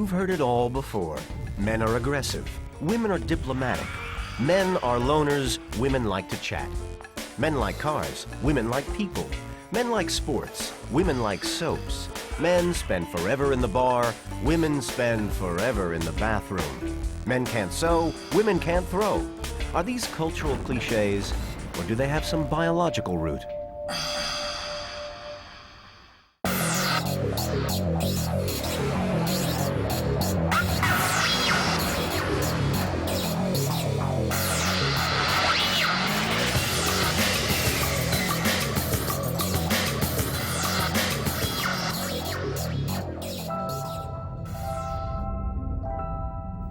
You've heard it all before. Men are aggressive. Women are diplomatic. Men are loners. Women like to chat. Men like cars. Women like people. Men like sports. Women like soaps. Men spend forever in the bar. Women spend forever in the bathroom. Men can't sew. Women can't throw. Are these cultural cliches, or do they have some biological root?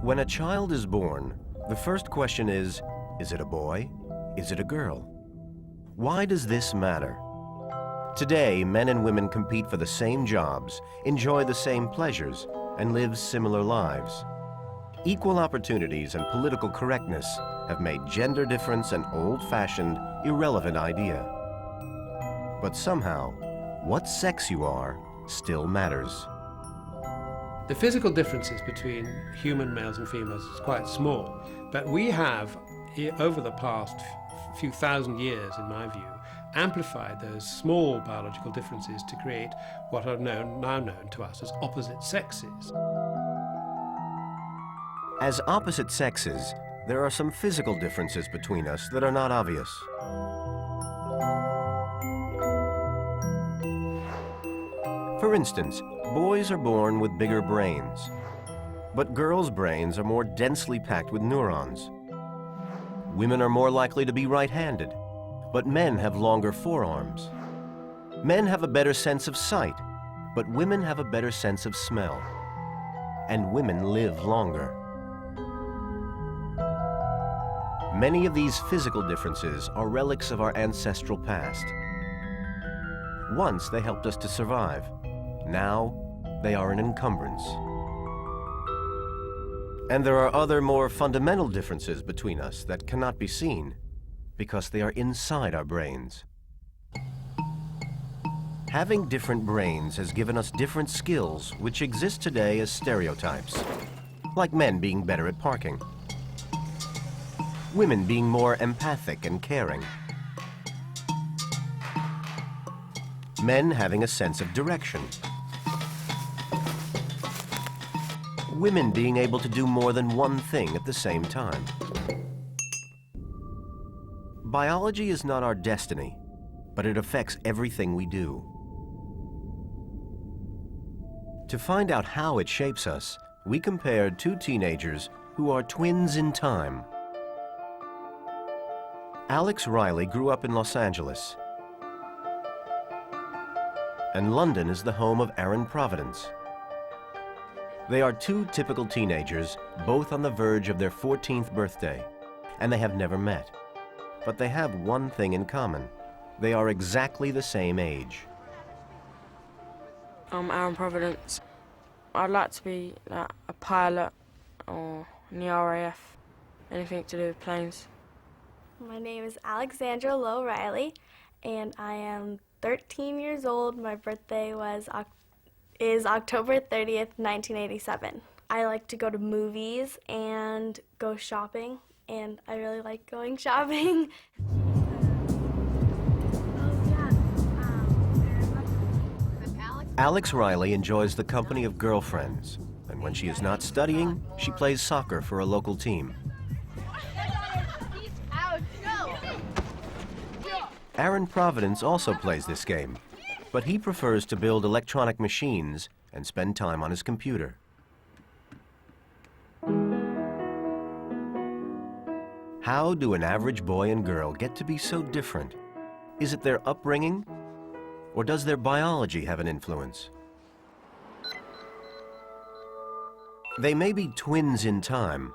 When a child is born, the first question is it a boy? Is it a girl? Why does this matter? Today, men and women compete for the same jobs, enjoy the same pleasures, and live similar lives. Equal opportunities and political correctness have made gender difference an old-fashioned, irrelevant idea. But somehow, what sex you are still matters. The physical differences between human males and females is quite small, but we have, over the past few thousand years, in my view, amplified those small biological differences to create what are now known to us as opposite sexes. As opposite sexes, there are some physical differences between us that are not obvious. For instance, boys are born with bigger brains, but girls' brains are more densely packed with neurons. Women are more likely to be right-handed, but men have longer forearms. Men have a better sense of sight, but women have a better sense of smell. And women live longer. Many of these physical differences are relics of our ancestral past. Once they helped us to survive. Now, they are an encumbrance. And there are other more fundamental differences between us that cannot be seen because they are inside our brains. Having different brains has given us different skills which exist today as stereotypes, like men being better at parking, women being more empathic and caring, men having a sense of direction, women being able to do more than one thing at the same time. Biology is not our destiny, but it affects everything we do. To find out how it shapes us, we compared two teenagers who are twins in time. Alex Riley grew up in Los Angeles, and London is the home of Aaron Providence. They are two typical teenagers, both on the verge of their 14th birthday, and they have never met. But they have one thing in common. They are exactly the same age. I'm Aaron Providence. I'd like to be a pilot or in the RAF, anything to do with planes. My name is Alexandra Lowe Riley, and I am 13 years old. My birthday is October 30th, 1987. I like to go to movies and go shopping, and I really like going shopping. Alex Riley enjoys the company of girlfriends, and when she is not studying, she plays soccer for a local team. Aaron Providence also plays this game, but he prefers to build electronic machines and spend time on his computer. How do an average boy and girl get to be so different? Is it their upbringing, or does their biology have an influence? They may be twins in time,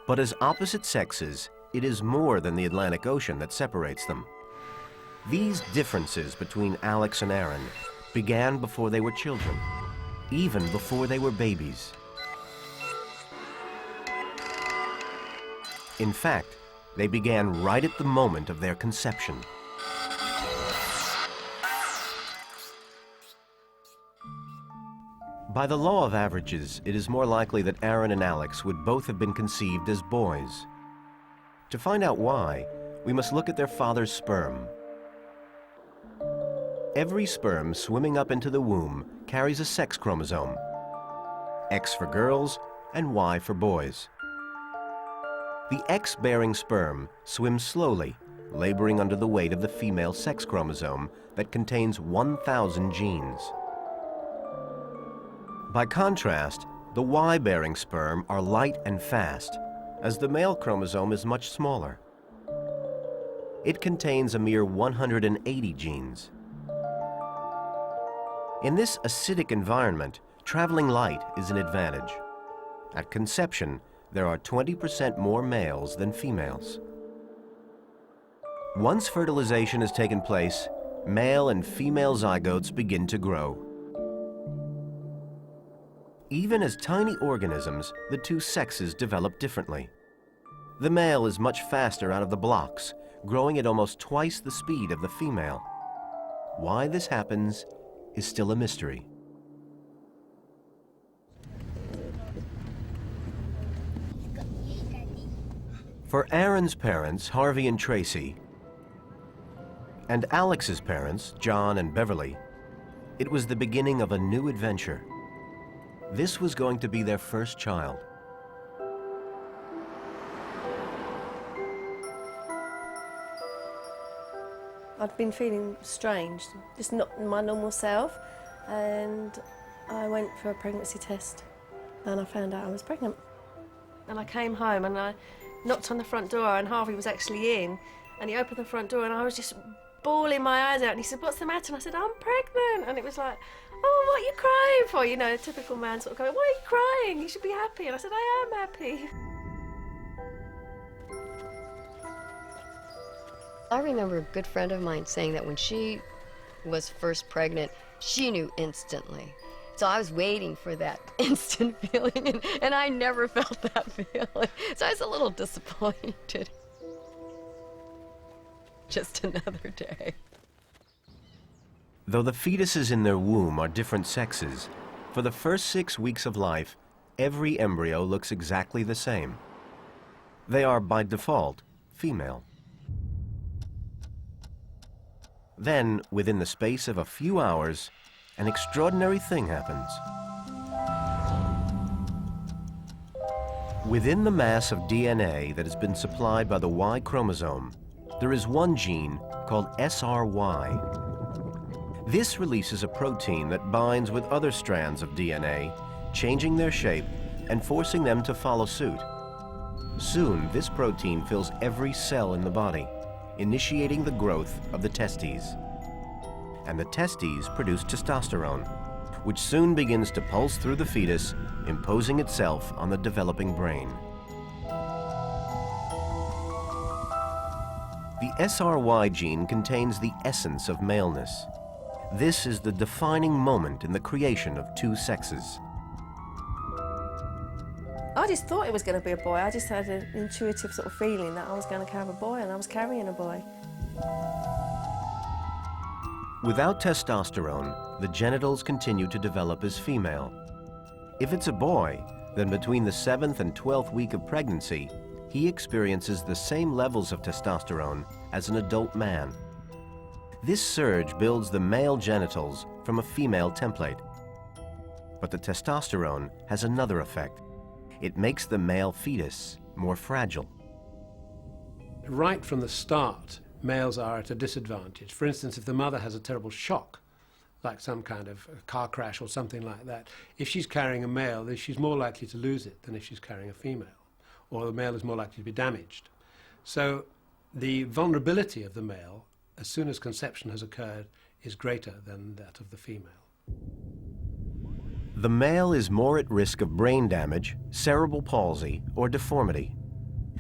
but as opposite sexes, it is more than the Atlantic Ocean that separates them. These differences between Alex and Aaron began before they were children, even before they were babies. In fact, they began right at the moment of their conception. By the law of averages, it is more likely that Aaron and Alex would both have been conceived as boys. To find out why, we must look at their father's sperm. Every sperm swimming up into the womb carries a sex chromosome, X for girls and Y for boys. The X-bearing sperm swims slowly, laboring under the weight of the female sex chromosome that contains 1,000 genes. By contrast, the Y-bearing sperm are light and fast, as the male chromosome is much smaller. It contains a mere 180 genes. In this acidic environment, traveling light is an advantage. At conception, there are 20% more males than females. Once fertilization has taken place, male and female zygotes begin to grow. Even as tiny organisms, the two sexes develop differently. The male is much faster out of the blocks, growing at almost twice the speed of the female. Why this happens is still a mystery. For Aaron's parents, Harvey and Tracy, and Alex's parents, John and Beverly, it was the beginning of a new adventure. This was going to be their first child. I'd been feeling strange, just not my normal self, and I went for a pregnancy test and I found out I was pregnant. And I came home and I knocked on the front door and Harvey was actually in, and he opened the front door and I was just bawling my eyes out, and he said, "What's the matter?" And I said, "I'm pregnant." And it was like, "Oh, what are you crying for?" You know, a typical man sort of going, "Why are you crying? You should be happy." And I said, "I am happy." I remember a good friend of mine saying that when she was first pregnant, she knew instantly. So I was waiting for that instant feeling, and I never felt that feeling. So I was a little disappointed. Just another day. Though the fetuses in their womb are different sexes, for the first 6 weeks of life, every embryo looks exactly the same. They are, by default, female. Then, within the space of a few hours, an extraordinary thing happens. Within the mass of DNA that has been supplied by the Y chromosome, there is one gene called SRY. This releases a protein that binds with other strands of DNA, changing their shape and forcing them to follow suit. Soon, this protein fills every cell in the body, initiating the growth of the testes. And the testes produce testosterone, which soon begins to pulse through the fetus, imposing itself on the developing brain. The SRY gene contains the essence of maleness. This is the defining moment in the creation of two sexes. I just thought it was going to be a boy. I just had an intuitive sort of feeling that I was going to have a boy, and I was carrying a boy. Without testosterone, the genitals continue to develop as female. If it's a boy, then between the 7th and 12th week of pregnancy, he experiences the same levels of testosterone as an adult man. This surge builds the male genitals from a female template. But the testosterone has another effect. It makes the male fetus more fragile. Right from the start, males are at a disadvantage. For instance, if the mother has a terrible shock, like some kind of car crash or something like that, if she's carrying a male, then she's more likely to lose it than if she's carrying a female, or the male is more likely to be damaged. So the vulnerability of the male, as soon as conception has occurred, is greater than that of the female. The male is more at risk of brain damage, cerebral palsy, or deformity.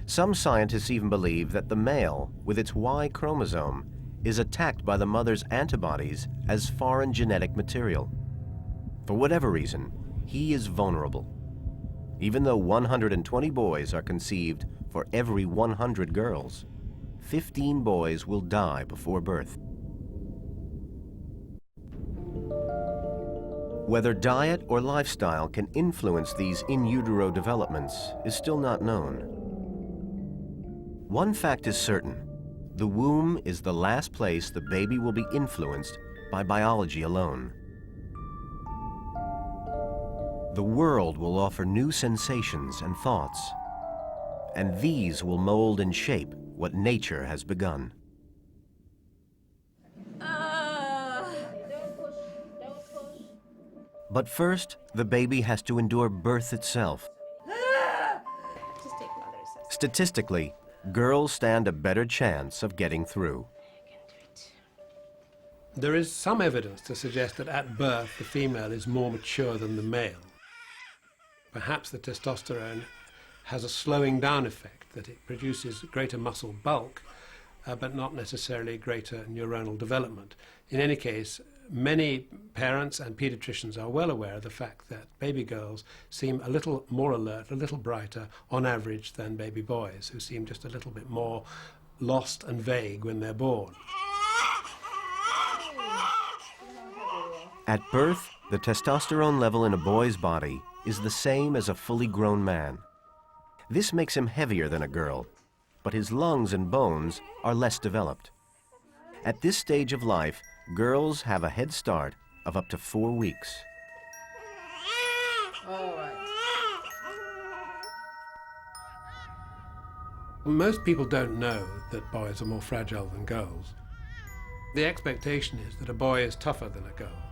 Some scientists even believe that the male, with its Y chromosome, is attacked by the mother's antibodies as foreign genetic material. For whatever reason, he is vulnerable. Even though 120 boys are conceived for every 100 girls, 15 boys will die before birth. Whether diet or lifestyle can influence these in utero developments is still not known. One fact is certain: the womb is the last place the baby will be influenced by biology alone. The world will offer new sensations and thoughts, and these will mold and shape what nature has begun. But first, the baby has to endure birth itself. Statistically, girls stand a better chance of getting through. There is some evidence to suggest that at birth the female is more mature than the male. Perhaps the testosterone has a slowing down effect, that it produces greater muscle bulk, but not necessarily greater neuronal development. In any case, many parents and pediatricians are well aware of the fact that baby girls seem a little more alert, a little brighter on average than baby boys, who seem just a little bit more lost and vague when they're born. At birth, the testosterone level in a boy's body is the same as a fully grown man. This makes him heavier than a girl, but his lungs and bones are less developed. At this stage of life, girls have a head start of up to 4 weeks. Most people don't know that boys are more fragile than girls. The expectation is that a boy is tougher than a girl.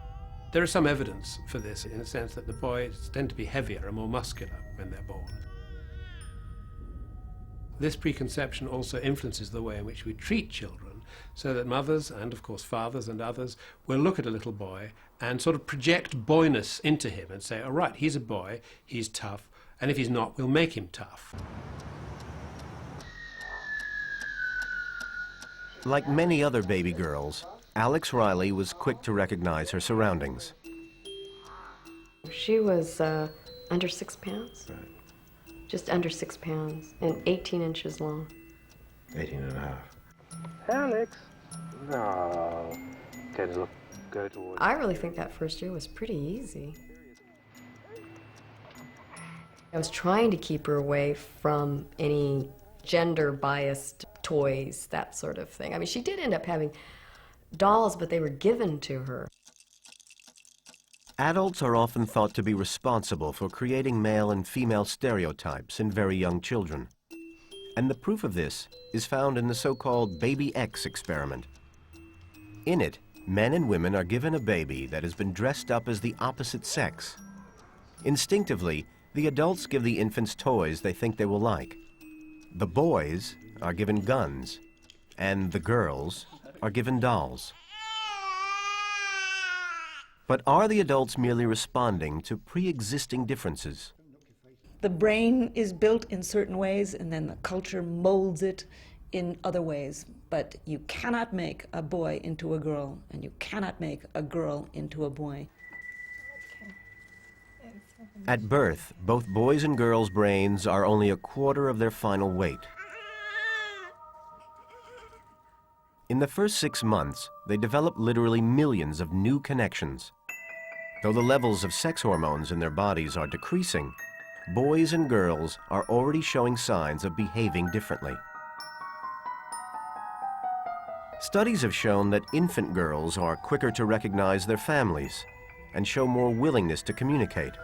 There is some evidence for this in the sense that the boys tend to be heavier and more muscular when they're born. This preconception also influences the way in which we treat children, so that mothers and of course fathers and others will look at a little boy and sort of project boyness into him and say, all right, he's a boy, he's tough, and if he's not, we'll make him tough. Like many other baby girls, Alex Riley was quick to recognize her surroundings. She was under 6 pounds. Right. Just under 6 pounds and 18 inches long. 18 and a half. Alex! No. Okay, look, go towards... I really think that first year was pretty easy. I was trying to keep her away from any gender-biased toys, that sort of thing. I mean, she did end up having dolls, but they were given to her. Adults are often thought to be responsible for creating male and female stereotypes in very young children. And the proof of this is found in the so-called Baby X experiment. In it, men and women are given a baby that has been dressed up as the opposite sex. Instinctively, the adults give the infants toys they think they will like. The boys are given guns, and the girls are given dolls. But are the adults merely responding to pre-existing differences? The brain is built in certain ways, and then the culture molds it in other ways. But you cannot make a boy into a girl, and you cannot make a girl into a boy. At birth, both boys' and girls' brains are only a quarter of their final weight. In the first 6 months, they develop literally millions of new connections. Though the levels of sex hormones in their bodies are decreasing, boys and girls are already showing signs of behaving differently. Studies have shown that infant girls are quicker to recognize their families and show more willingness to communicate.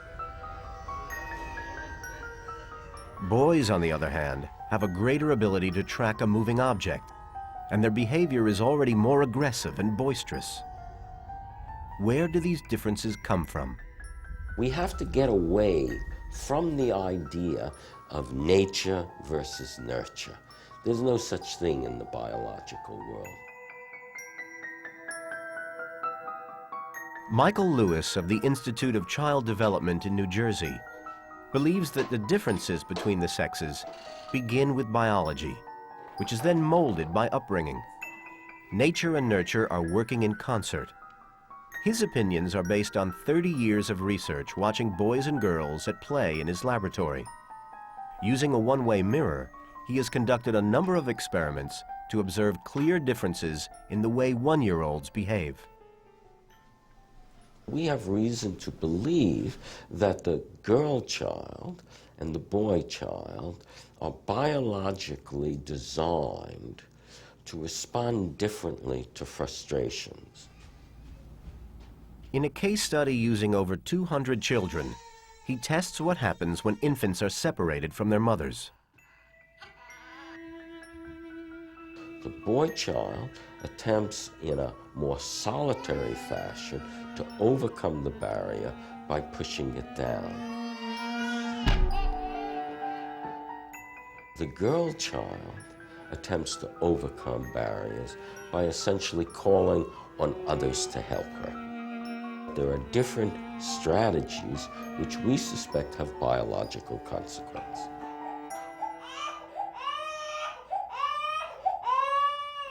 Boys, on the other hand, have a greater ability to track a moving object, and their behavior is already more aggressive and boisterous. Where do these differences come from? We have to get away from the idea of nature versus nurture. There's no such thing in the biological world. Michael Lewis of the Institute of Child Development in New Jersey believes that the differences between the sexes begin with biology, which is then molded by upbringing. Nature and nurture are working in concert. His opinions are based on 30 years of research watching boys and girls at play in his laboratory. Using a one-way mirror, he has conducted a number of experiments to observe clear differences in the way one-year-olds behave. We have reason to believe that the girl child and the boy child are biologically designed to respond differently to frustrations. In a case study using over 200 children, he tests what happens when infants are separated from their mothers. The boy child attempts in a more solitary fashion to overcome the barrier by pushing it down. The girl child attempts to overcome barriers by essentially calling on others to help her. There are different strategies which we suspect have biological consequence.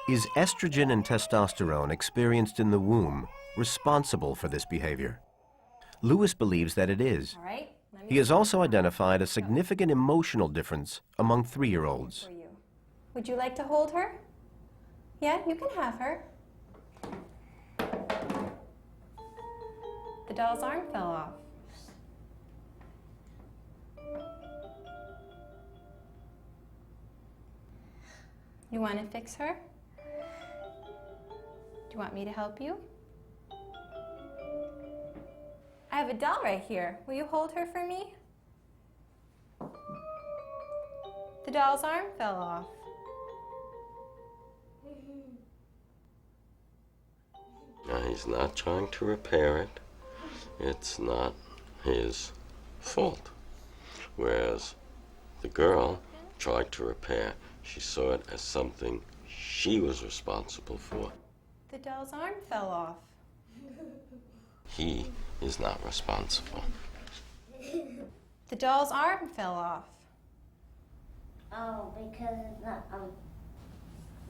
Is estrogen and testosterone experienced in the womb responsible for this behavior? Lewis believes that it is. All right. He has also identified a significant emotional difference among 3-year-olds. Would you like to hold her? Yeah, you can have her. The doll's arm fell off. You want to fix her? Do you want me to help you? I have a doll right here. Will you hold her for me? The doll's arm fell off. Now, he's not trying to repair it. It's not his fault. Whereas the girl tried to repair. She saw it as something she was responsible for. The doll's arm fell off. He is not responsible. The doll's arm fell off. Oh, because it's not,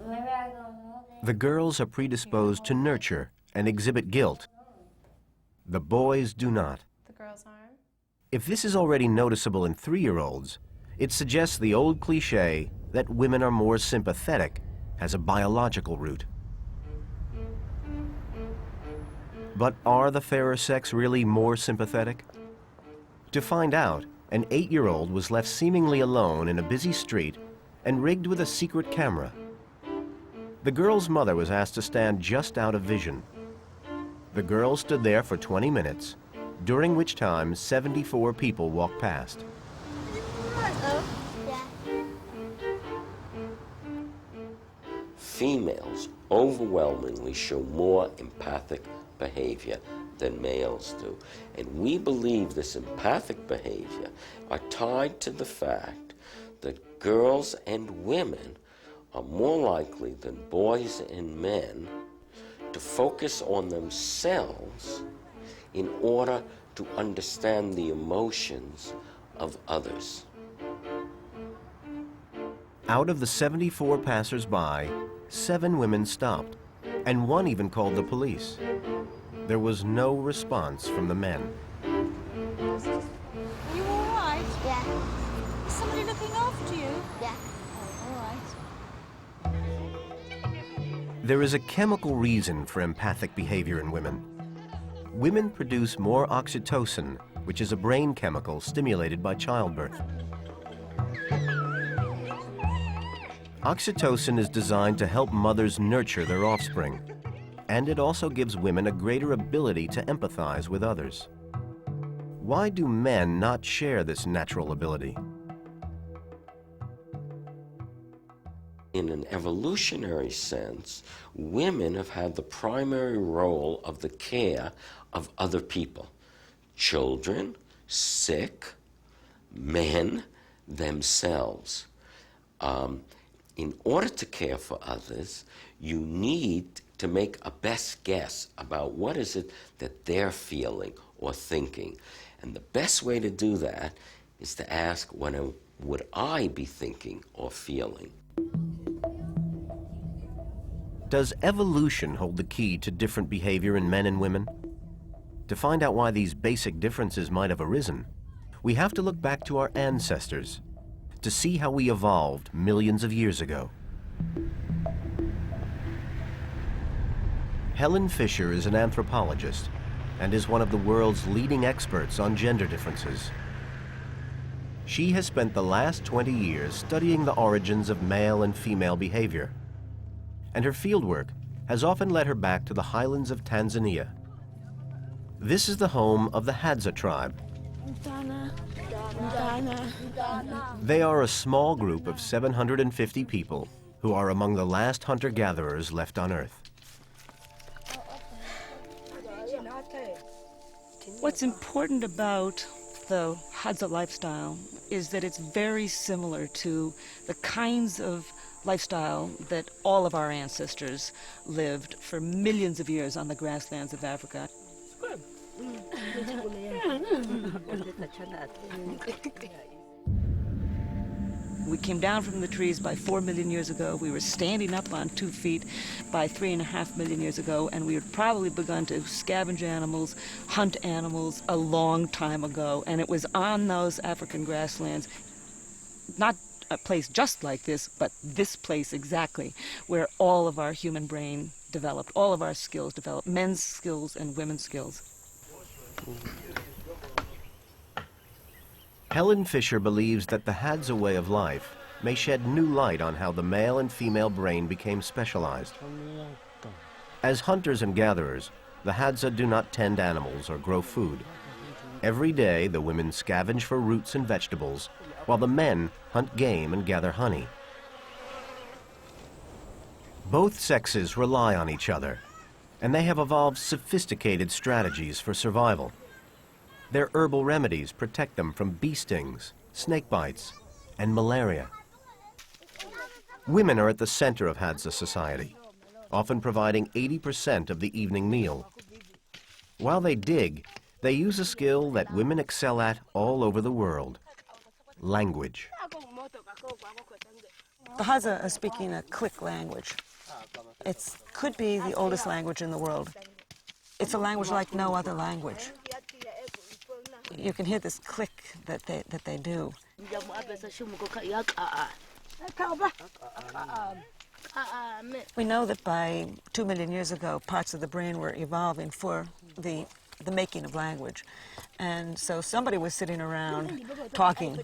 maybe I don't know that. The girls are predisposed to nurture and exhibit guilt. The boys do not. The girl's arm? If this is already noticeable in 3-year-olds, it suggests the old cliché that women are more sympathetic has a biological root. But are the fairer sex really more sympathetic? To find out, an 8-year-old was left seemingly alone in a busy street and rigged with a secret camera. The girl's mother was asked to stand just out of vision. The girl stood there for 20 minutes, during which time 74 people walked past. Females overwhelmingly show more empathic behavior than males do. And we believe this empathic behavior are tied to the fact that girls and women are more likely than boys and men to focus on themselves in order to understand the emotions of others. Out of the 74 passers-by, 7 women stopped, and 1 even called the police. There was no response from the men. Are you all right? Yeah. Is somebody looking after you? Yeah. Oh, all right. There is a chemical reason for empathic behavior in women. Women produce more oxytocin, which is a brain chemical stimulated by childbirth. Oxytocin is designed to help mothers nurture their offspring, and it also gives women a greater ability to empathize with others. Why do men not share this natural ability? In an evolutionary sense, women have had the primary role of the care of other people. Children, sick, men, themselves. In order to care for others, you need to make a best guess about what is it that they're feeling or thinking. And the best way to do that is to ask, what would I be thinking or feeling? Does evolution hold the key to different behavior in men and women? To find out why these basic differences might have arisen, we have to look back to our ancestors to see how we evolved millions of years ago. Helen Fisher is an anthropologist and is one of the world's leading experts on gender differences. She has spent the last 20 years studying the origins of male and female behavior, and her fieldwork has often led her back to the highlands of Tanzania. This is the home of the Hadza tribe. They are a small group of 750 people who are among the last hunter-gatherers left on Earth. What's important about the Hadza lifestyle is that it's very similar to the kinds of lifestyle that all of our ancestors lived for millions of years on the grasslands of Africa. We came down from the trees by 4 million years ago. We were standing up on 2 feet by 3.5 million years ago, and we had probably begun to scavenge animals, hunt animals a long time ago. And it was on those African grasslands, not a place just like this, but this place exactly, where all of our human brain developed, all of our skills developed, men's skills and women's skills. Helen Fisher believes that the Hadza way of life may shed new light on how the male and female brain became specialized. As hunters and gatherers, the Hadza do not tend animals or grow food. Every day, the women scavenge for roots and vegetables, while the men hunt game and gather honey. Both sexes rely on each other, and they have evolved sophisticated strategies for survival. Their herbal remedies protect them from bee stings, snake bites, and malaria. Women are at the center of Hadza society, often providing 80% of the evening meal. While they dig, they use a skill that women excel at all over the world: language. The Hadza are speaking a click language. It could be the oldest language in the world. It's a language like no other language. You can hear this click that they do. We know that by 2 million years ago, parts of the brain were evolving for the making of language. And so somebody was sitting around talking.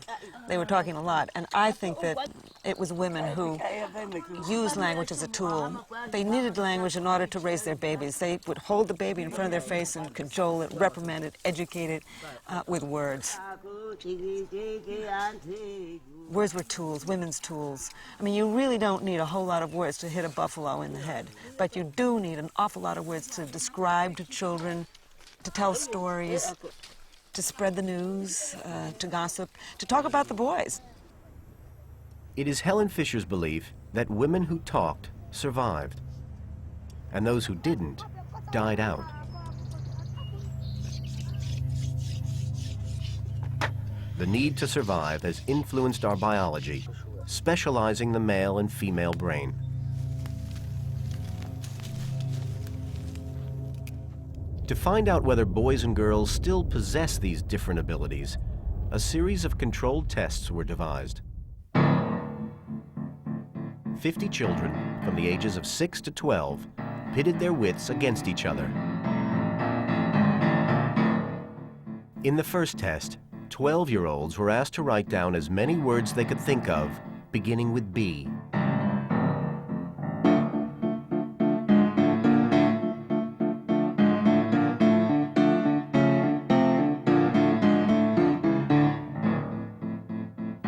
They were talking a lot. And I think that it was women who used language as a tool. They needed language in order to raise their babies. They would hold the baby in front of their face and cajole it, reprimand it, educate it with words. Words were tools, women's tools. I mean, you really don't need a whole lot of words to hit a buffalo in the head, but you do need an awful lot of words to describe to children, to tell stories, to spread the news, to gossip, to talk about the boys. It is Helen Fisher's belief that women who talked survived, and those who didn't died out. The need to survive has influenced our biology, specializing the male and female brain. To find out whether boys and girls still possess these different abilities, a series of controlled tests were devised. 50 children from the ages of 6 to 12 pitted their wits against each other. In the first test, 12-year-olds were asked to write down as many words they could think of, beginning with B.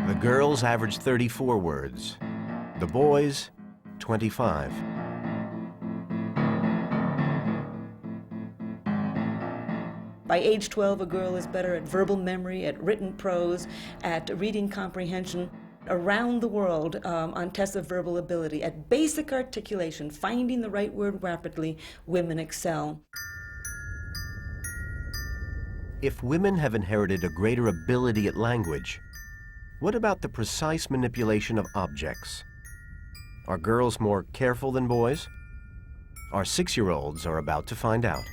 The girls averaged 34 words, the boys 25. By age 12, a girl is better at verbal memory, at written prose, at reading comprehension. Around the world, on tests of verbal ability, at basic articulation, finding the right word rapidly, women excel. If women have inherited a greater ability at language, what about the precise manipulation of objects? Are girls more careful than boys? Our 6-year-olds are about to find out.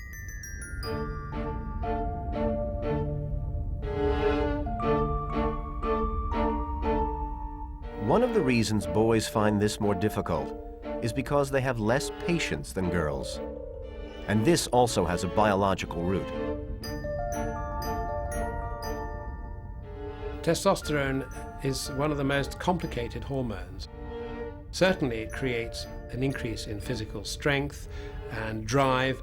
One of the reasons boys find this more difficult is because they have less patience than girls. And this also has a biological root. Testosterone is one of the most complicated hormones. Certainly it creates an increase in physical strength and drive,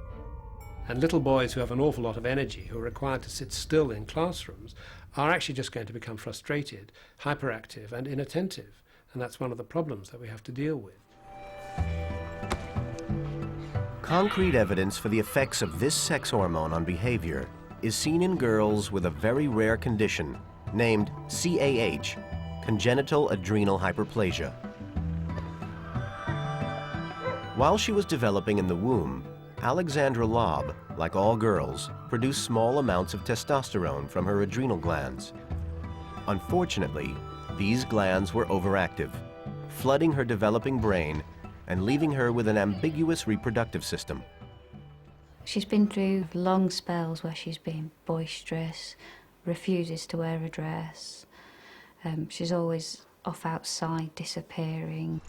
and little boys who have an awful lot of energy, who are required to sit still in classrooms, are actually just going to become frustrated, hyperactive and inattentive, and that's one of the problems that we have to deal with. Concrete evidence for the effects of this sex hormone on behavior is seen in girls with a very rare condition named CAH, congenital adrenal hyperplasia. While she was developing in the womb, Alexandra Lobb, like all girls, produced small amounts of testosterone from her adrenal glands. Unfortunately, these glands were overactive, flooding her developing brain and leaving her with an ambiguous reproductive system. She's been through long spells where she's been boisterous, refuses to wear a dress. She's always off outside, disappearing,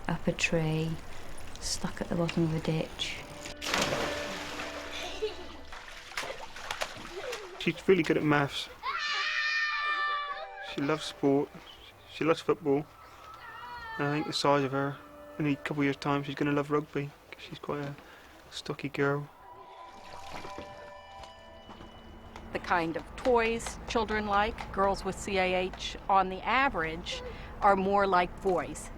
up a tree, stuck at the bottom of a ditch. She's really good at maths. She loves sport. She loves football. And I think the size of her, in a couple of years' time, she's going to love rugby, because she's quite a stocky girl. The kind of toys children like, girls with CAH, on the average, are more like boys.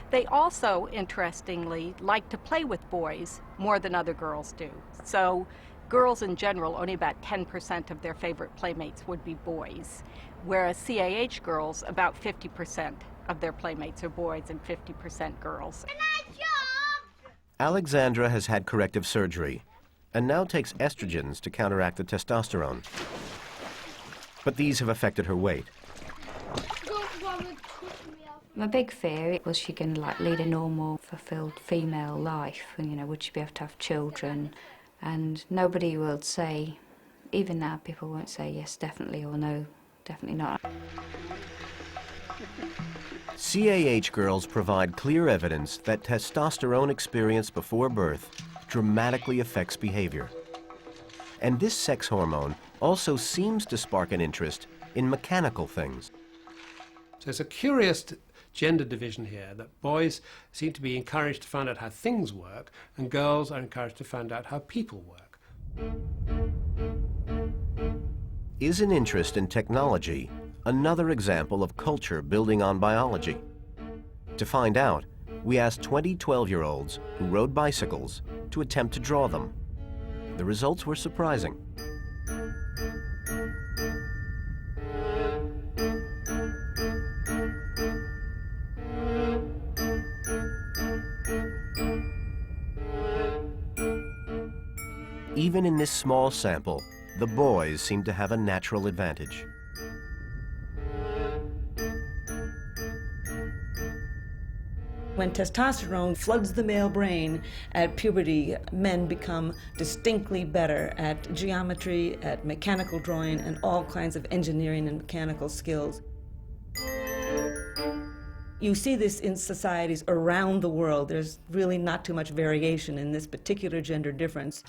They also, interestingly, like to play with boys more than other girls do. So girls in general, only about 10% of their favorite playmates would be boys, whereas CAH girls, about 50% of their playmates are boys and 50% girls. Alexandra has had corrective surgery and now takes estrogens to counteract the testosterone. But these have affected her weight. My big fear was she going to lead a normal, fulfilled female life, and would she be able to have children? And nobody will say, even now people won't say yes definitely or no definitely not. CAH girls provide clear evidence that testosterone experienced before birth dramatically affects behavior. And this sex hormone also seems to spark an interest in mechanical things. So it's a curious gender division here, that boys seem to be encouraged to find out how things work, and girls are encouraged to find out how people work. Is an interest in technology another example of culture building on biology? To find out, we asked 20 12-year-olds who rode bicycles to attempt to draw them. The results were surprising. Even in this small sample, the boys seem to have a natural advantage. When testosterone floods the male brain at puberty, men become distinctly better at geometry, at mechanical drawing, and all kinds of engineering and mechanical skills. You see this in societies around the world. There's really not too much variation in this particular gender difference.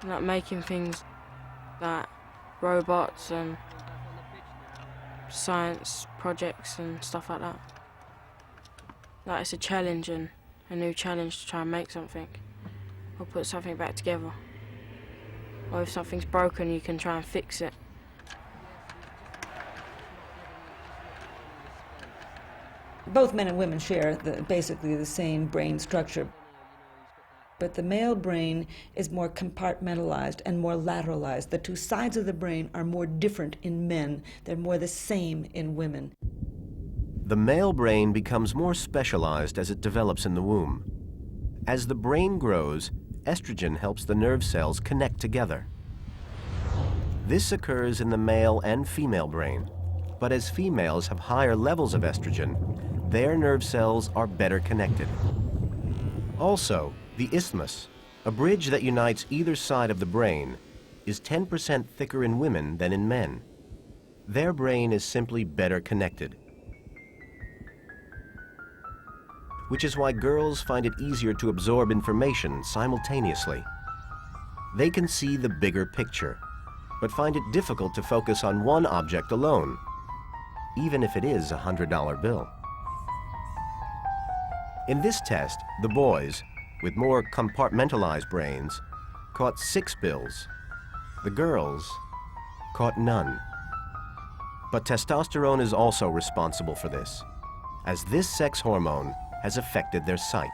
Like making things like robots and science projects and stuff like that. Like it's a challenge and a new challenge to try and make something or put something back together. Or if something's broken, you can try and fix it. Both men and women share basically the same brain structure. But the male brain is more compartmentalized and more lateralized. The two sides of the brain are more different in men. They're more the same in women. The male brain becomes more specialized as it develops in the womb. As the brain grows, estrogen helps the nerve cells connect together. This occurs in the male and female brain. But as females have higher levels of estrogen, their nerve cells are better connected. Also, the isthmus, a bridge that unites either side of the brain, is 10% thicker in women than in men. Their brain is simply better connected, which is why girls find it easier to absorb information simultaneously. They can see the bigger picture, but find it difficult to focus on one object alone, even if it is a $100 bill. In this test, the boys, with more compartmentalized brains, caught 6 bills. The girls caught none. But testosterone is also responsible for this, as this sex hormone has affected their sight.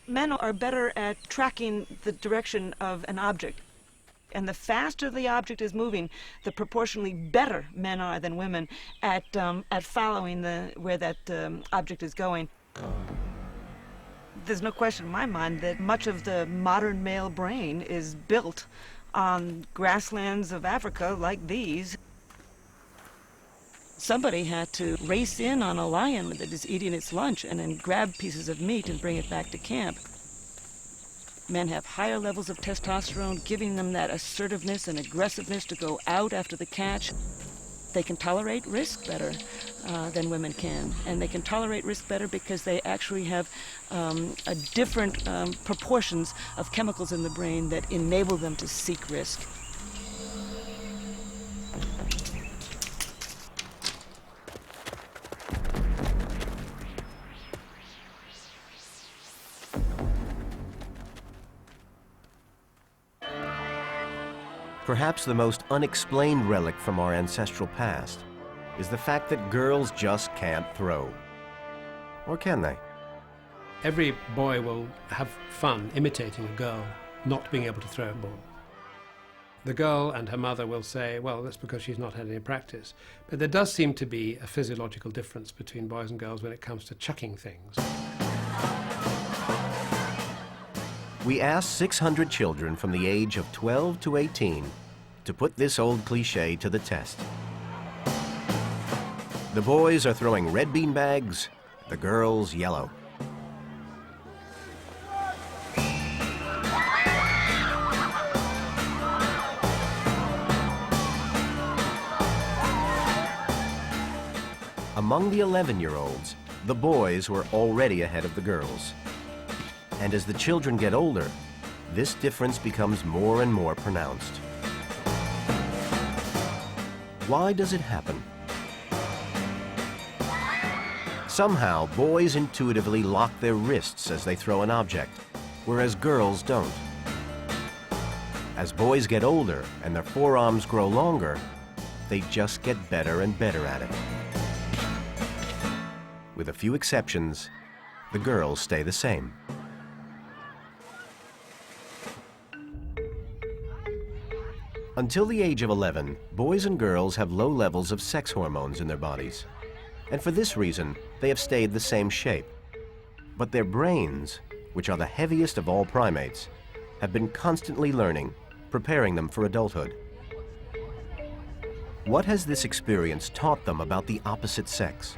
Men are better at tracking the direction of an object. And the faster the object is moving, the proportionally better men are than women at following where that object is going. There's no question in my mind that much of the modern male brain is built on grasslands of Africa like these. Somebody had to race in on a lion that is eating its lunch and then grab pieces of meat and bring it back to camp. Men have higher levels of testosterone, giving them that assertiveness and aggressiveness to go out after the catch. They can tolerate risk better than women can, and they can tolerate risk better because they actually have a different proportions of chemicals in the brain that enable them to seek risk. Perhaps the most unexplained relic from our ancestral past is the fact that girls just can't throw. Or can they? Every boy will have fun imitating a girl not being able to throw a ball. The girl and her mother will say, well, that's because she's not had any practice. But there does seem to be a physiological difference between boys and girls when it comes to chucking things. We asked 600 children from the age of 12 to 18 to put this old cliche to the test. The boys are throwing red bean bags, the girls yellow. Among the 11-year-olds, the boys were already ahead of the girls. And as the children get older, this difference becomes more and more pronounced. Why does it happen? Somehow, boys intuitively lock their wrists as they throw an object, whereas girls don't. As boys get older and their forearms grow longer, they just get better and better at it. With a few exceptions, the girls stay the same. Until the age of 11, boys and girls have low levels of sex hormones in their bodies. And for this reason, they have stayed the same shape. But their brains, which are the heaviest of all primates, have been constantly learning, preparing them for adulthood. What has this experience taught them about the opposite sex?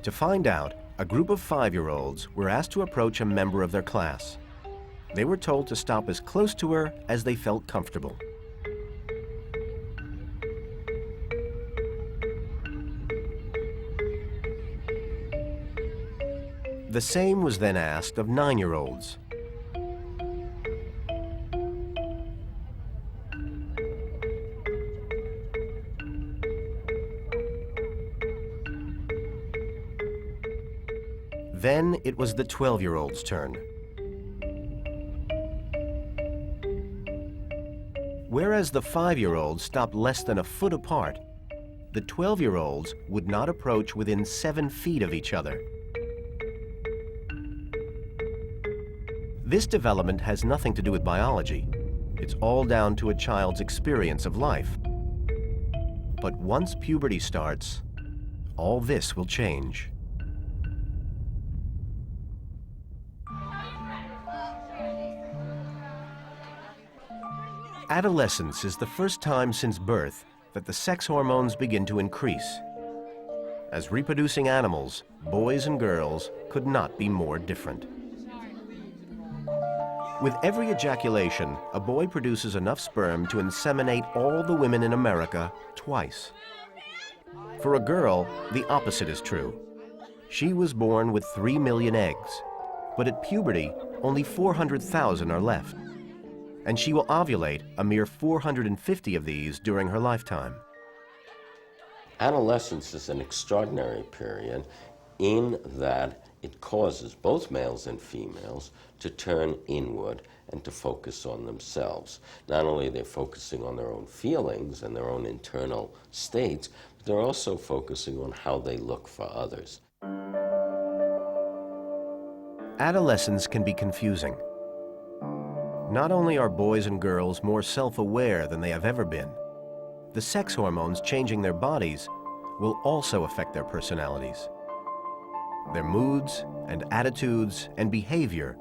To find out, a group of 5-year-olds were asked to approach a member of their class. They were told to stop as close to her as they felt comfortable. The same was then asked of 9-year-olds. Then it was the 12-year-olds' turn. Whereas the 5-year-olds stopped less than a foot apart, the 12-year-olds would not approach within 7 feet of each other. This development has nothing to do with biology. It's all down to a child's experience of life. But once puberty starts, all this will change. Adolescence is the first time since birth that the sex hormones begin to increase. As reproducing animals, boys and girls could not be more different. With every ejaculation, a boy produces enough sperm to inseminate all the women in America twice. For a girl, the opposite is true. She was born with 3 million eggs, but at puberty, only 400,000 are left. And she will ovulate a mere 450 of these during her lifetime. Adolescence is an extraordinary period in that it causes both males and females to turn inward and to focus on themselves. Not only are they focusing on their own feelings and their own internal states, but they're also focusing on how they look for others. Adolescence can be confusing. Not only are boys and girls more self-aware than they have ever been, the sex hormones changing their bodies will also affect their personalities. Their moods and attitudes and behavior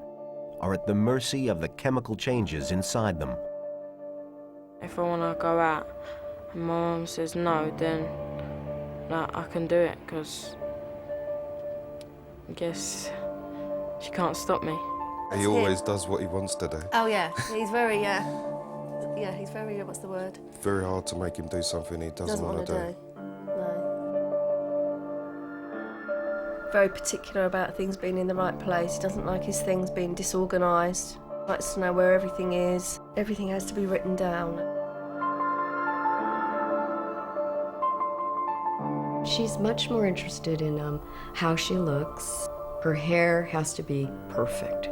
are at the mercy of the chemical changes inside them. If I want to go out and my mum says no, then I can do it, because I guess she can't stop me. He always does what he wants to do. Oh yeah, he's very, he's very, what's the word? Very hard to make him do something he doesn't want to do. No. Very particular about things being in the right place. He doesn't like his things being disorganised. He likes to know where everything is. Everything has to be written down. She's much more interested in how she looks. Her hair has to be perfect.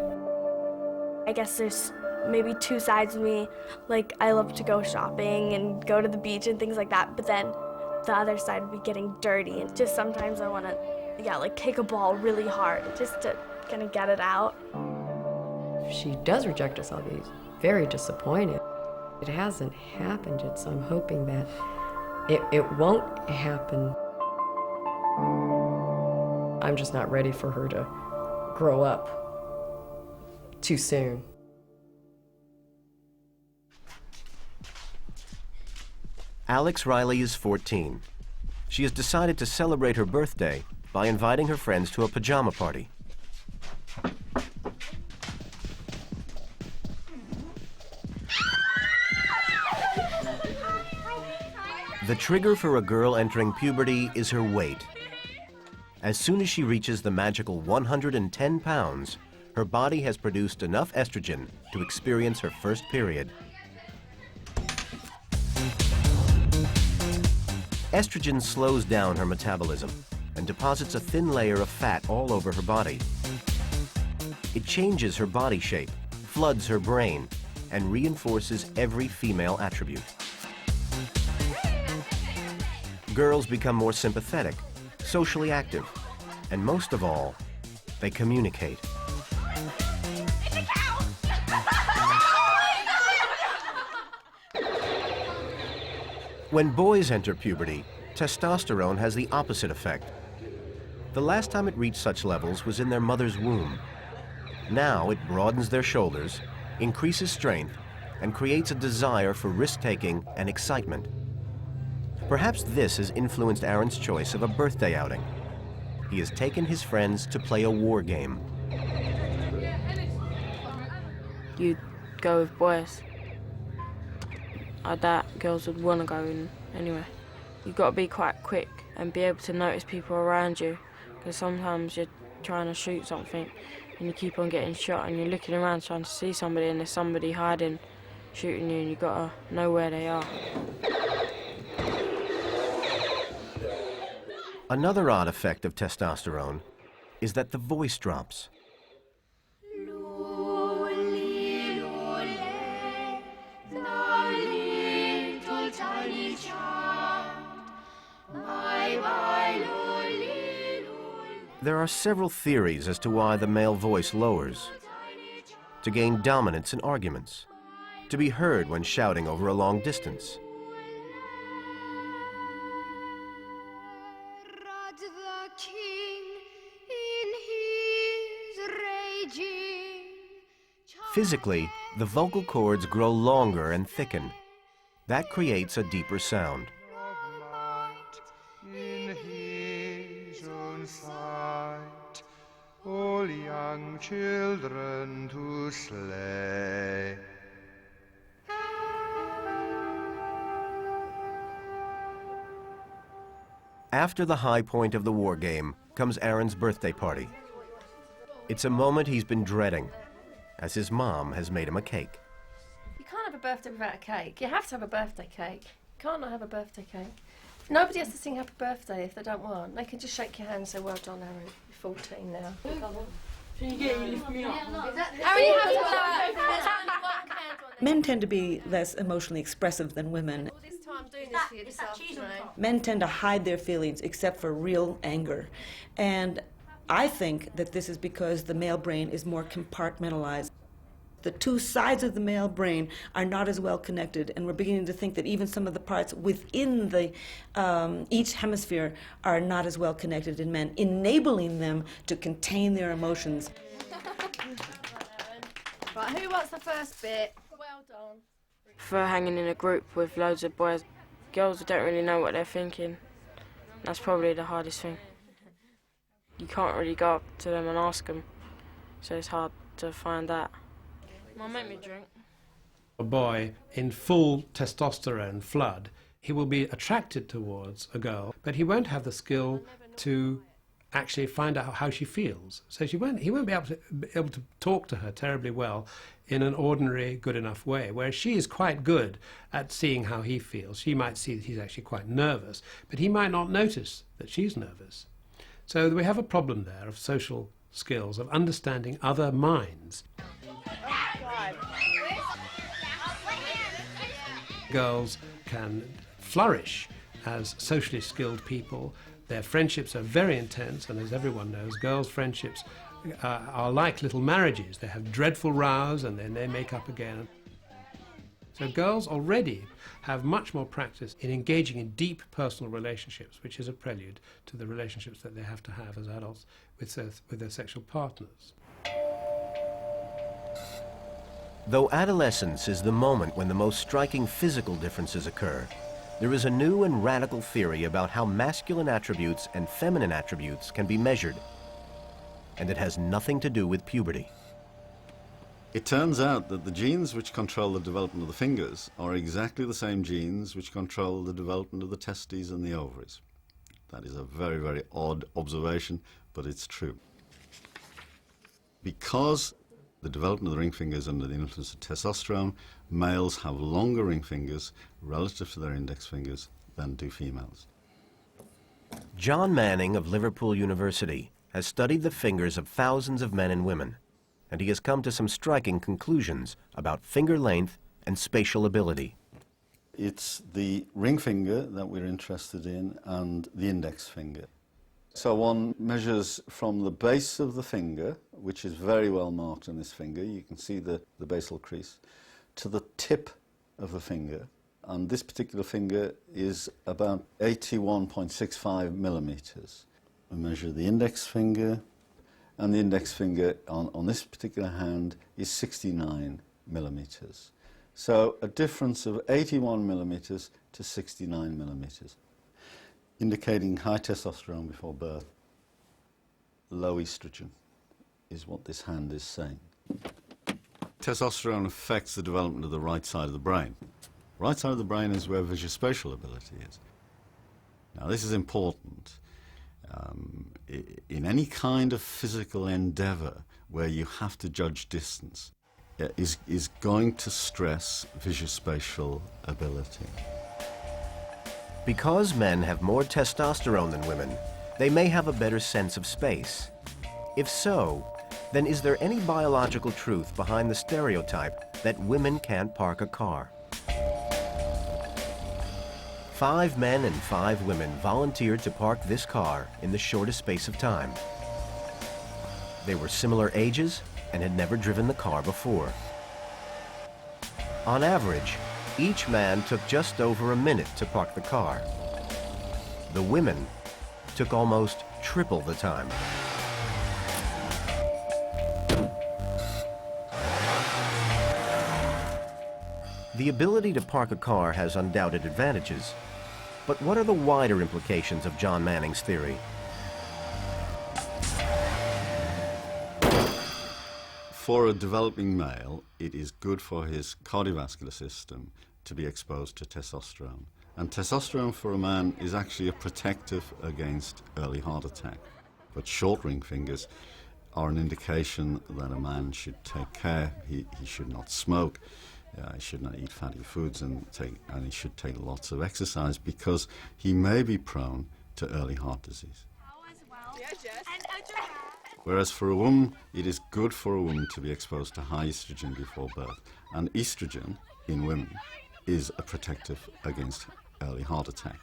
I guess there's maybe two sides of me. Like, I love to go shopping and go to the beach and things like that, but then the other side would be getting dirty, and just sometimes I want to, like kick a ball really hard just to kind of get it out. If she does reject us, I'll be very disappointed. It hasn't happened yet, so I'm hoping that it won't happen. I'm just not ready for her to grow up too soon. Alex Riley is 14. She has decided to celebrate her birthday by inviting her friends to a pajama party. The trigger for a girl entering puberty is her weight. As soon as she reaches the magical 110 pounds, her body has produced enough estrogen to experience her first period. Estrogen slows down her metabolism and deposits a thin layer of fat all over her body. It changes her body shape, floods her brain, and reinforces every female attribute. Girls become more sympathetic, socially active, and most of all, they communicate. When boys enter puberty, testosterone has the opposite effect. The last time it reached such levels was in their mother's womb. Now it broadens their shoulders, increases strength, and creates a desire for risk-taking and excitement. Perhaps this has influenced Aaron's choice of a birthday outing. He has taken his friends to play a war game. You'd go with boys. I doubt girls would want to go in anyway. You've got to be quite quick and be able to notice people around you, because sometimes you're trying to shoot something and you keep on getting shot and you're looking around trying to see somebody and there's somebody hiding, shooting you, and you've got to know where they are. Another odd effect of testosterone is that the voice drops. There are several theories as to why the male voice lowers. To gain dominance in arguments, to be heard when shouting over a long distance. Physically, the vocal cords grow longer and thicken. That creates a deeper sound. In his own sight, all young children to slay. After the high point of the war game, comes Aaron's birthday party. It's a moment he's been dreading, as his mom has made him a cake. You can't have a birthday without a cake. You have to have a birthday cake. You can't not have a birthday cake. Nobody has to sing happy birthday if they don't want. They can just shake your hand and say, well done, Aaron. You're 14 now. Aaron, you have to blow out. Men tend to be less emotionally expressive than women. This time doing this for you this afternoon. Men tend to hide their feelings except for real anger. And I think that this is because the male brain is more compartmentalized. The two sides of the male brain are not as well connected, and we're beginning to think that even some of the parts within the each hemisphere are not as well connected in men, enabling them to contain their emotions. Right, who wants the first bit? Well done. For hanging in a group with loads of boys, girls don't really know what they're thinking. That's probably the hardest thing. You can't really go up to them and ask them, so it's hard to find that. Mum, make me drink. A boy in full testosterone flood, he will be attracted towards a girl, but he won't have the skill to actually find out how she feels. So he won't be able to talk to her terribly well in an ordinary, good enough way, whereas she is quite good at seeing how he feels. She might see that he's actually quite nervous, but he might not notice that she's nervous. So we have a problem there of social skills, of understanding other minds. Girls can flourish as socially skilled people. Their friendships are very intense, and as everyone knows, girls' friendships are like little marriages. They have dreadful rows and then they make up again. So girls already have much more practice in engaging in deep personal relationships, which is a prelude to the relationships that they have to have as adults with their sexual partners. Though adolescence is the moment when the most striking physical differences occur, there is a new and radical theory about how masculine attributes and feminine attributes can be measured, and it has nothing to do with puberty. It turns out that the genes which control the development of the fingers are exactly the same genes which control the development of the testes and the ovaries. That is a very, very odd observation, but it's true. Because the development of the ring fingers under the influence of testosterone, males have longer ring fingers relative to their index fingers than do females. John Manning of Liverpool University has studied the fingers of thousands of men and women, and he has come to some striking conclusions about finger length and spatial ability. It's the ring finger that we're interested in and the index finger. So one measures from the base of the finger, which is very well marked on this finger, you can see the basal crease, to the tip of the finger. And this particular finger is about 81.65 millimeters. We measure the index finger, and the index finger on this particular hand is 69 millimeters. So a difference of 81 millimeters to 69 millimeters, indicating high testosterone before birth. Low estrogen is what this hand is saying. Testosterone affects the development of the right side of the brain. Right side of the brain is where visuospatial ability is. Now this is important. In any kind of physical endeavor where you have to judge distance, is going to stress visuospatial ability. Because men have more testosterone than women, they may have a better sense of space. If so, then is there any biological truth behind the stereotype that women can't park a car? 5 men and 5 women volunteered to park this car in the shortest space of time. They were similar ages and had never driven the car before. On average, each man took just over a minute to park the car. The women took almost triple the time. The ability to park a car has undoubted advantages, but what are the wider implications of John Manning's theory? For a developing male, it is good for his cardiovascular system to be exposed to testosterone. And testosterone for a man is actually a protective against early heart attack. But short ring fingers are an indication that a man should take care. He should not smoke, he should not eat fatty foods, and he should take lots of exercise, because he may be prone to early heart disease. Whereas for a woman, it is good for a woman to be exposed to high estrogen before birth. And estrogen in women is a protective against early heart attack.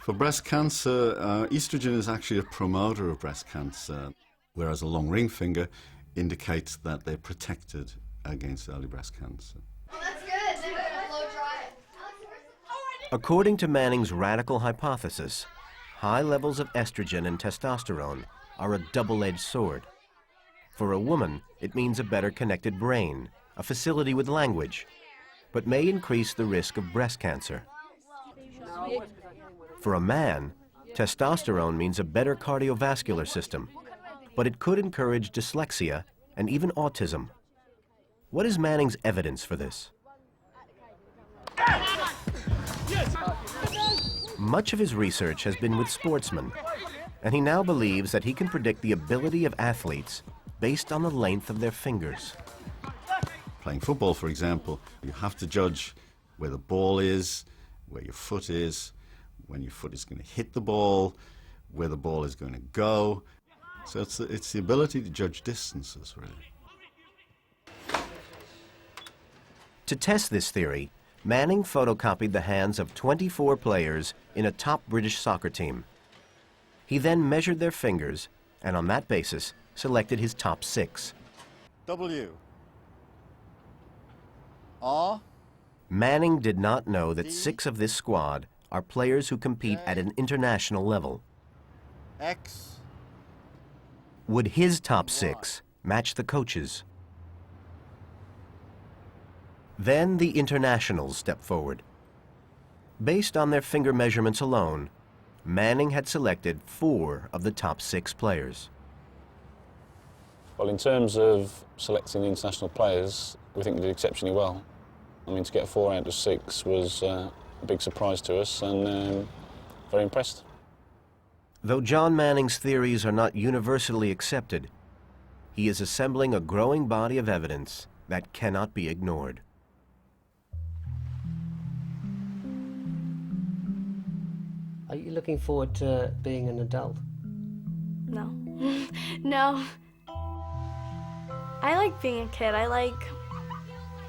For breast cancer, estrogen is actually a promoter of breast cancer, whereas a long ring finger indicates that they're protected against early breast cancer. That's good. They're gonna blow dry it. According to Manning's radical hypothesis, high levels of estrogen and testosterone are a double-edged sword. For a woman, it means a better connected brain, a facility with language, but may increase the risk of breast cancer. For a man, testosterone means a better cardiovascular system, but it could encourage dyslexia and even autism. What is Manning's evidence for this? Much of his research has been with sportsmen, and he now believes that he can predict the ability of athletes based on the length of their fingers. Playing football, for example, you have to judge where the ball is, where your foot is, when your foot is going to hit the ball, where the ball is going to go. So it's the ability to judge distances, really. To test this theory, Manning photocopied the hands of 24 players in a top British soccer team. He then measured their fingers, and on that basis, selected his top 6. W. R. Manning did not know that 6 of this squad are players who compete at an international level. X. Would his top 6 match the coaches? Then the internationals stepped forward. Based on their finger measurements alone, Manning had selected 4 of the top 6 players. Well, in terms of selecting the international players, we think we did exceptionally well. I mean, to get 4 out of 6 was a big surprise to us, and very impressed. Though John Manning's theories are not universally accepted, he is assembling a growing body of evidence that cannot be ignored. Are you looking forward to being an adult? No. No. I like being a kid. I like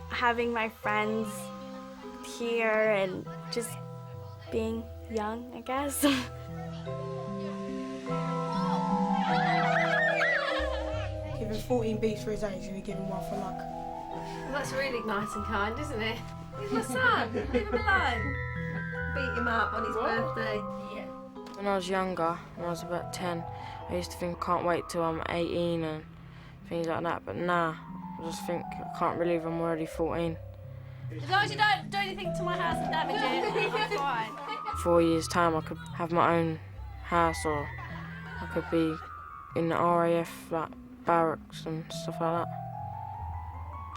having my friends here and just being young, I guess. Give him 14 beats for his age and we give him 1 for luck. Well, that's really nice and kind, isn't it? He's my son. Leave him alone. Beat him up on his birthday. Yeah. When I was younger, when I was about 10, I used to think I can't wait till I'm 18 and things like that, but nah, I just think I can't believe I'm already 14. As long as you don't do anything to my house and damage it, I'm fine. 4 years' time I could have my own house, or I could be in the RAF, like barracks and stuff like that,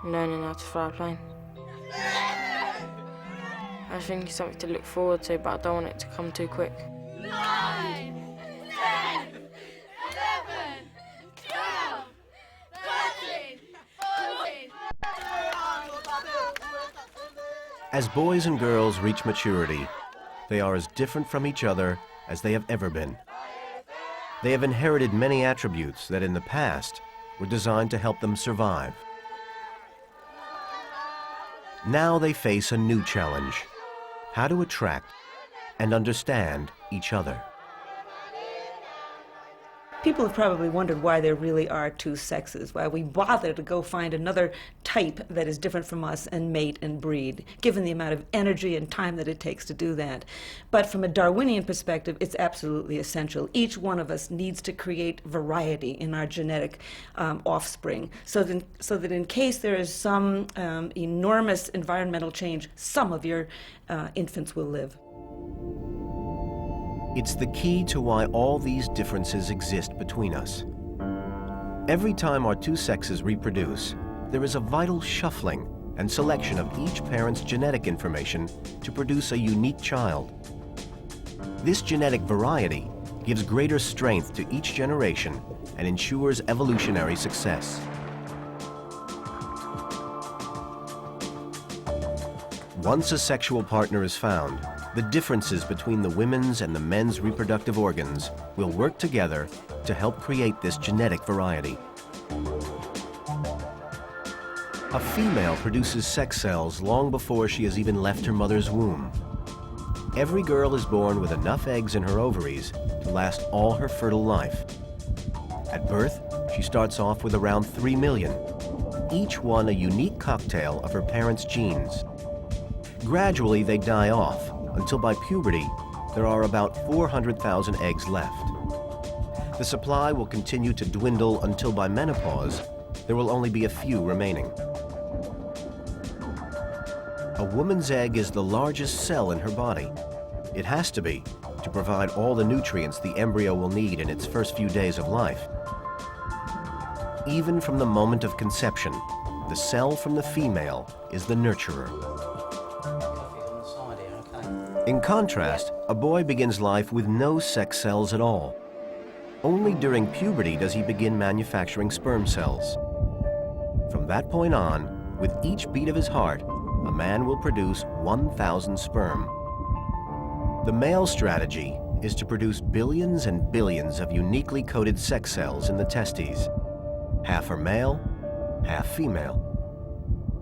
learning how to fly a plane. I think it's something to look forward to, but I don't want it to come too quick. 9, 10, 11, 12, 13, 14. As boys and girls reach maturity, they are as different from each other as they have ever been. They have inherited many attributes that in the past were designed to help them survive. Now they face a new challenge: how to attract and understand each other. People have probably wondered why there really are 2 sexes, why we bother to go find another type that is different from us and mate and breed, given the amount of energy and time that it takes to do that. But from a Darwinian perspective, it's absolutely essential. Each one of us needs to create variety in our genetic offspring, so that in case there is some enormous environmental change, some of your infants will live. It's the key to why all these differences exist between us. Every time our 2 sexes reproduce, there is a vital shuffling and selection of each parent's genetic information to produce a unique child. This genetic variety gives greater strength to each generation and ensures evolutionary success. Once a sexual partner is found, the differences between the women's and the men's reproductive organs will work together to help create this genetic variety. A female produces sex cells long before she has even left her mother's womb. Every girl is born with enough eggs in her ovaries to last all her fertile life. At birth, she starts off with around 3 million, each one a unique cocktail of her parents' genes. Gradually, they die off, until by puberty, there are about 400,000 eggs left. The supply will continue to dwindle until by menopause, there will only be a few remaining. A woman's egg is the largest cell in her body. It has to be, to provide all the nutrients the embryo will need in its first few days of life. Even from the moment of conception, the cell from the female is the nurturer. In contrast, a boy begins life with no sex cells at all. Only during puberty does he begin manufacturing sperm cells. From that point on, with each beat of his heart, a man will produce 1,000 sperm. The male strategy is to produce billions and billions of uniquely coded sex cells in the testes. Half are male, half female.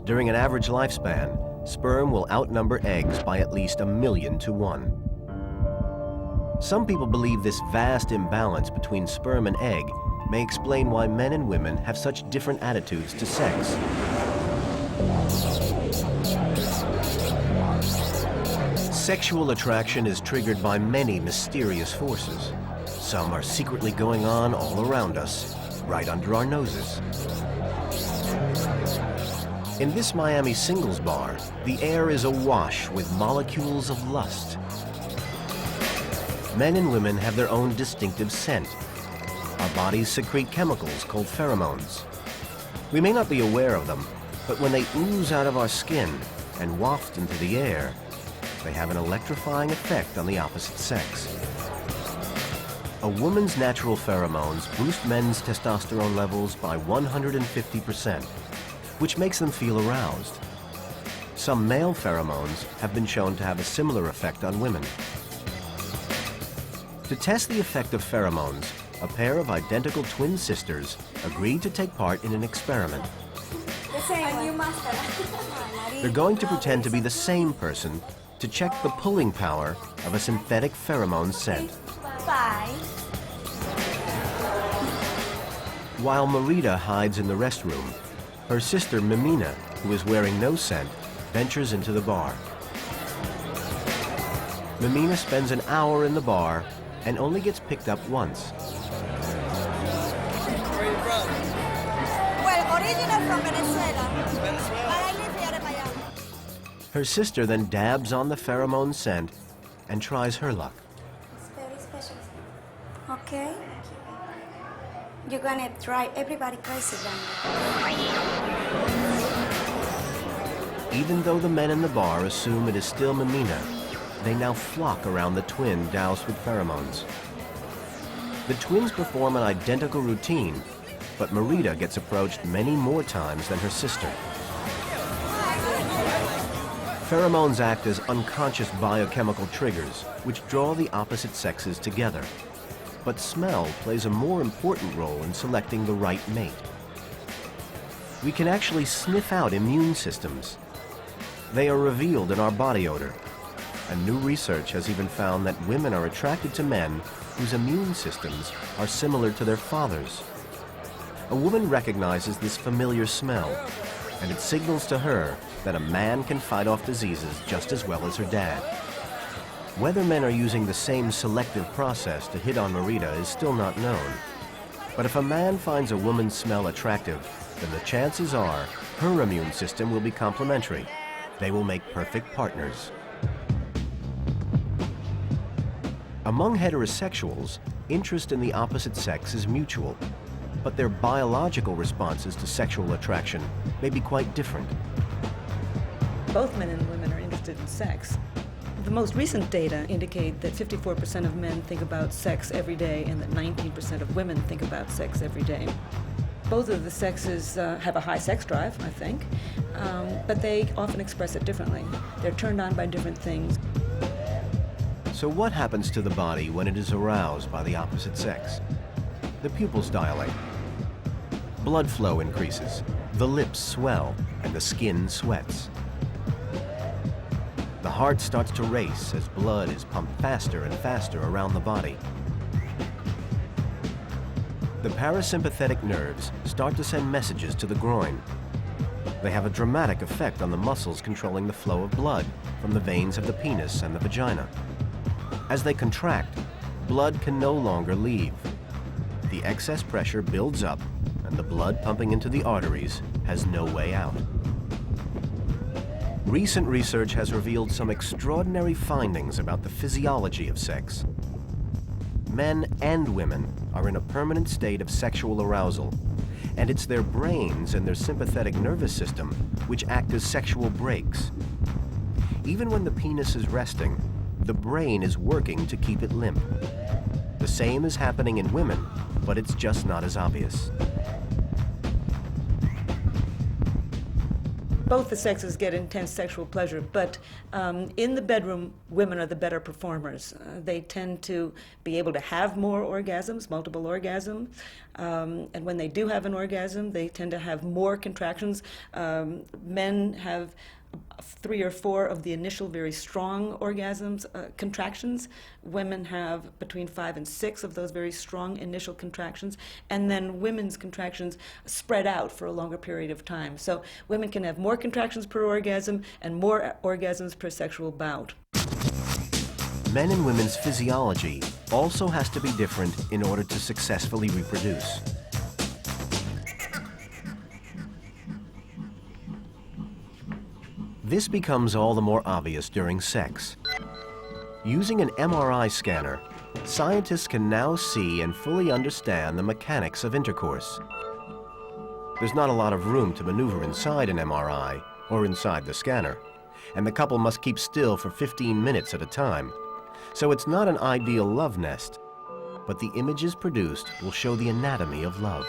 During an average lifespan, sperm will outnumber eggs by at least 1,000,000 to 1. Some people believe this vast imbalance between sperm and egg may explain why men and women have such different attitudes to sex. Sexual attraction is triggered by many mysterious forces. Some are secretly going on all around us, right under our noses. In this Miami singles bar, the air is awash with molecules of lust. Men and women have their own distinctive scent. Our bodies secrete chemicals called pheromones. We may not be aware of them, but when they ooze out of our skin and waft into the air, they have an electrifying effect on the opposite sex. A woman's natural pheromones boost men's testosterone levels by 150%, which makes them feel aroused. Some male pheromones have been shown to have a similar effect on women. To test the effect of pheromones, a pair of identical twin sisters agreed to take part in an experiment. They're going to pretend to be the same person to check the pulling power of a synthetic pheromone scent. Bye. While Marita hides in the restroom, her sister Mimina, who is wearing no scent, ventures into the bar. Mimina spends an hour in the bar and only gets picked up once. Well, original from Venezuela. I live here in Miami. Her sister then dabs on the pheromone scent and tries her luck. It's very special. Okay. You're gonna drive everybody crazy then. Even though the men in the bar assume it is still Mimina, they now flock around the twin doused with pheromones. The twins perform an identical routine, but Marita gets approached many more times than her sister. Pheromones act as unconscious biochemical triggers, which draw the opposite sexes together. But smell plays a more important role in selecting the right mate. We can actually sniff out immune systems. They are revealed in our body odor. And new research has even found that women are attracted to men whose immune systems are similar to their fathers. A woman recognizes this familiar smell, and it signals to her that a man can fight off diseases just as well as her dad. Whether men are using the same selective process to hit on Marita is still not known. But if a man finds a woman's smell attractive, then the chances are her immune system will be complementary. They will make perfect partners. Among heterosexuals, interest in the opposite sex is mutual, but their biological responses to sexual attraction may be quite different. Both men and women are interested in sex. The most recent data indicate that 54% of men think about sex every day and that 19% of women think about sex every day. Both of the sexes have a high sex drive, I think, but they often express it differently. They're turned on by different things. So what happens to the body when it is aroused by the opposite sex? The pupils dilate. Blood flow increases, the lips swell, and the skin sweats. The heart starts to race as blood is pumped faster and faster around the body. The parasympathetic nerves start to send messages to the groin. They have a dramatic effect on the muscles controlling the flow of blood from the veins of the penis and the vagina. As they contract, blood can no longer leave. The excess pressure builds up, and the blood pumping into the arteries has no way out. Recent research has revealed some extraordinary findings about the physiology of sex. Men and women are in a permanent state of sexual arousal, and it's their brains and their sympathetic nervous system which act as sexual brakes. Even when the penis is resting, the brain is working to keep it limp. The same is happening in women, but it's just not as obvious. Both the sexes get intense sexual pleasure, but in the bedroom, women are the better performers. They tend to be able to have more orgasms, multiple orgasms, and when they do have an orgasm, they tend to have more contractions. Men have 3 or 4 of the initial very strong orgasms, contractions. Women have between 5 and 6 of those very strong initial contractions, and then women's contractions spread out for a longer period of time. So women can have more contractions per orgasm and more orgasms per sexual bout. Men and women's physiology also has to be different in order to successfully reproduce. This becomes all the more obvious during sex. Using an MRI scanner, scientists can now see and fully understand the mechanics of intercourse. There's not a lot of room to maneuver inside an MRI or inside the scanner, and the couple must keep still for 15 minutes at a time. So it's not an ideal love nest, but the images produced will show the anatomy of love.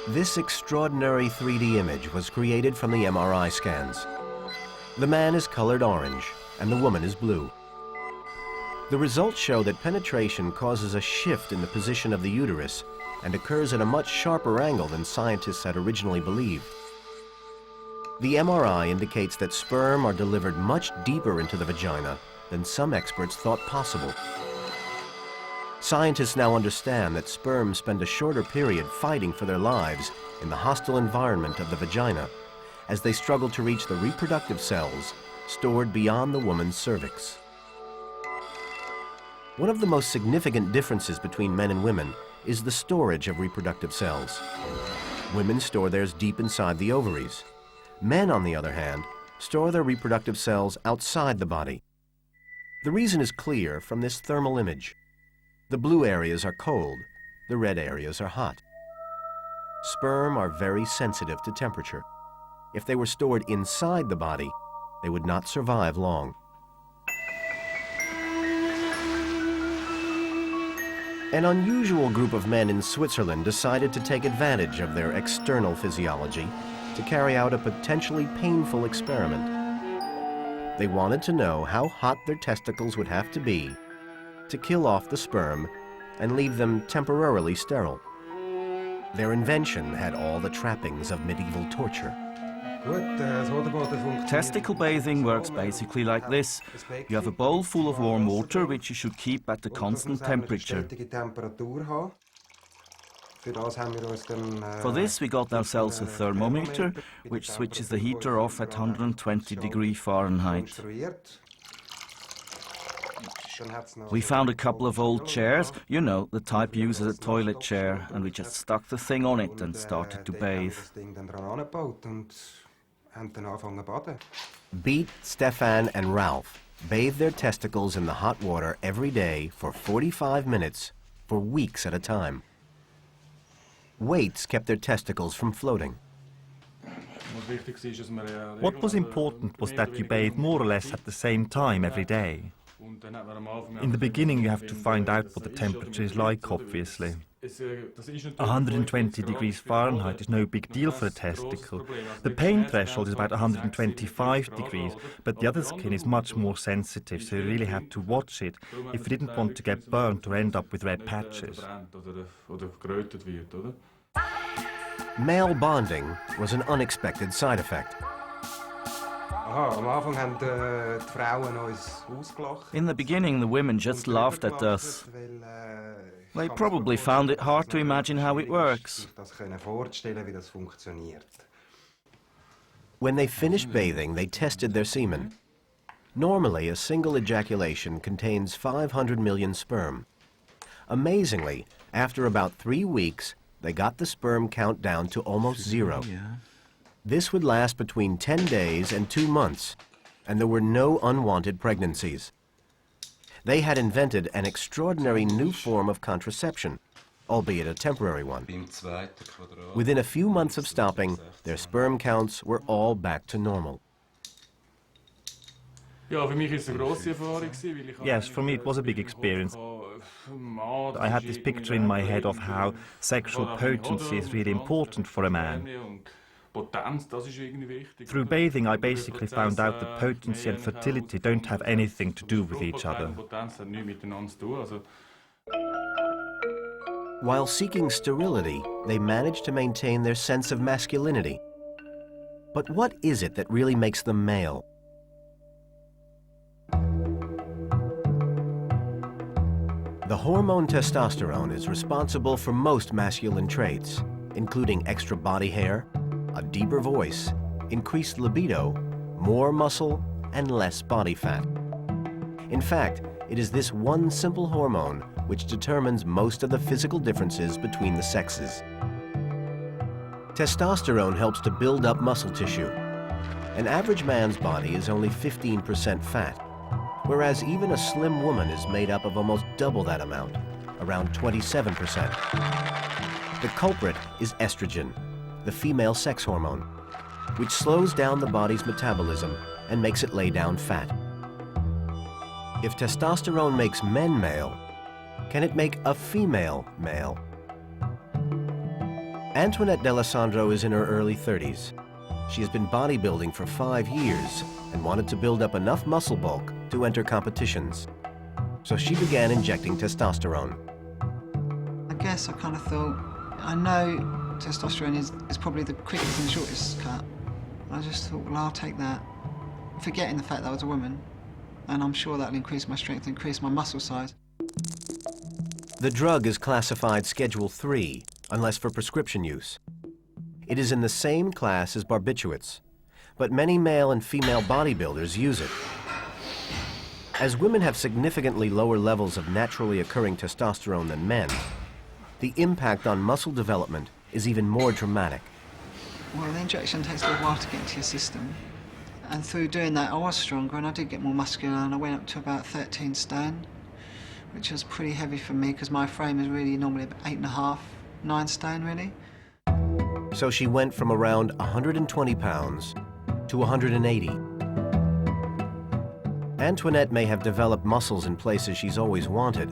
This extraordinary 3D image was created from the MRI scans. The man is colored orange and the woman is blue. The results show that penetration causes a shift in the position of the uterus and occurs at a much sharper angle than scientists had originally believed. The MRI indicates that sperm are delivered much deeper into the vagina than some experts thought possible. Scientists now understand that sperm spend a shorter period fighting for their lives in the hostile environment of the vagina as they struggle to reach the reproductive cells stored beyond the woman's cervix. One of the most significant differences between men and women is the storage of reproductive cells. Women store theirs deep inside the ovaries. Men, on the other hand, store their reproductive cells outside the body. The reason is clear from this thermal image. The blue areas are cold, the red areas are hot. Sperm are very sensitive to temperature. If they were stored inside the body, they would not survive long. An unusual group of men in Switzerland decided to take advantage of their external physiology to carry out a potentially painful experiment. They wanted to know how hot their testicles would have to be to kill off the sperm and leave them temporarily sterile. Their invention had all the trappings of medieval torture. Testicle bathing works basically like this. You have a bowl full of warm water which you should keep at a constant temperature. For this we got ourselves a thermometer which switches the heater off at 120 degrees Fahrenheit. We found a couple of old chairs, you know, the type used as a toilet chair, and we just stuck the thing on it and started to bathe. Beat, Stefan, and Ralph bathed their testicles in the hot water every day for 45 minutes for weeks at a time. Weights kept their testicles from floating. What was important was that you bathe more or less at the same time every day. In the beginning you have to find out what the temperature is like, obviously. 120 degrees Fahrenheit is no big deal for a testicle. The pain threshold is about 125 degrees, but the other skin is much more sensitive, so you really had to watch it if you didn't want to get burnt or end up with red patches. Male bonding was an unexpected side effect. In the beginning, the women just laughed at us. They probably found it hard to imagine how it works. When they finished bathing, they tested their semen. Normally, a single ejaculation contains 500 million sperm. Amazingly, after about 3 weeks, they got the sperm count down to almost zero. This would last between 10 days and 2 months, and there were no unwanted pregnancies. They had invented an extraordinary new form of contraception, albeit a temporary one. Within a few months of stopping, their sperm counts were all back to normal. Yes, for me it was a big experience. I had this picture in my head of how sexual potency is really important for a man. Through bathing, I basically found out that potency and fertility don't have anything to do with each other. While seeking sterility, they managed to maintain their sense of masculinity. But what is it that really makes them male? The hormone testosterone is responsible for most masculine traits, including extra body hair, a deeper voice, increased libido, more muscle, and less body fat. In fact, it is this one simple hormone which determines most of the physical differences between the sexes. Testosterone helps to build up muscle tissue. An average man's body is only 15% fat, whereas even a slim woman is made up of almost double that amount, around 27%. The culprit is estrogen, the female sex hormone, which slows down the body's metabolism and makes it lay down fat. If testosterone makes men male, can it make a female male? Antoinette D'Alessandro is in her early 30s. She has been bodybuilding for 5 years and wanted to build up enough muscle bulk to enter competitions. So she began injecting testosterone. I guess I kind of thought, I know testosterone is probably the quickest and shortest cut. I just thought, well, I'll take that, forgetting the fact that I was a woman, and I'm sure that'll increase my strength, increase my muscle size. The drug is classified Schedule 3, unless for prescription use. It is in the same class as barbiturates, but many male and female bodybuilders use it. As women have significantly lower levels of naturally occurring testosterone than men, the impact on muscle development is even more dramatic. Well, the injection takes a while to get into your system. And through doing that, I was stronger and I did get more muscular, and I went up to about 13 stone, which was pretty heavy for me because my frame is really normally about 8.5, 9 stone really. So she went from around 120 pounds to 180. Antoinette may have developed muscles in places she's always wanted,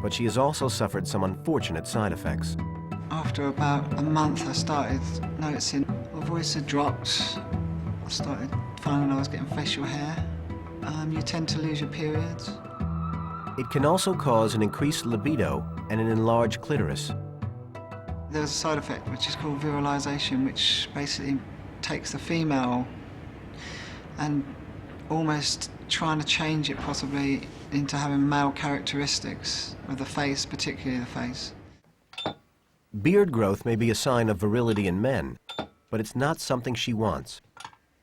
but she has also suffered some unfortunate side effects. After about a month, I started noticing my voice had dropped. I started finding I was getting facial hair. You tend to lose your periods. It can also cause an increased libido and an enlarged clitoris. There's a side effect which is called virilization, which basically takes the female and almost trying to change it possibly into having male characteristics of the face, particularly the face. Beard growth may be a sign of virility in men, but it's not something she wants.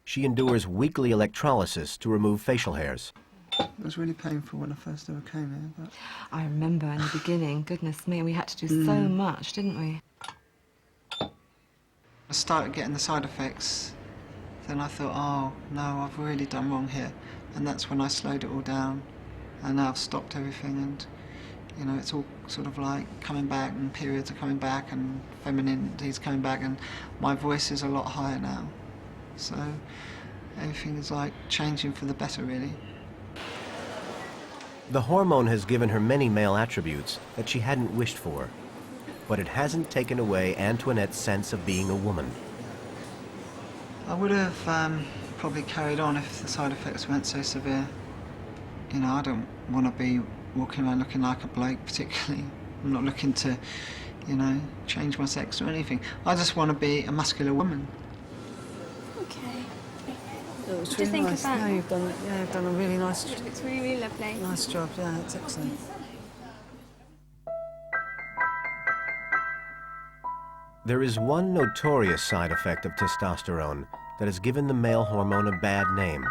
She endures weekly electrolysis to remove facial hairs. It was really painful when I first ever came here. But I remember in the beginning, goodness me, we had to do so much, didn't we? I started getting the side effects. Then I thought, oh no, I've really done wrong here. And that's when I slowed it all down. And now I've stopped everything, and you know, it's all sort of like coming back, and periods are coming back, and femininity's coming back, and my voice is a lot higher now. So everything is like changing for the better, really. The hormone has given her many male attributes that she hadn't wished for, but it hasn't taken away Antoinette's sense of being a woman. I would have probably carried on if the side effects weren't so severe. You know, I don't want to be walking around looking like a bloke particularly. I'm not looking to, you know, change my sex or anything. I just want to be a muscular woman. Okay. It was What do you really think nice. of that? No, you've done a really nice It's really lovely. nice job. Yeah, it's excellent. There is one notorious side effect of testosterone that has given the male hormone a bad name.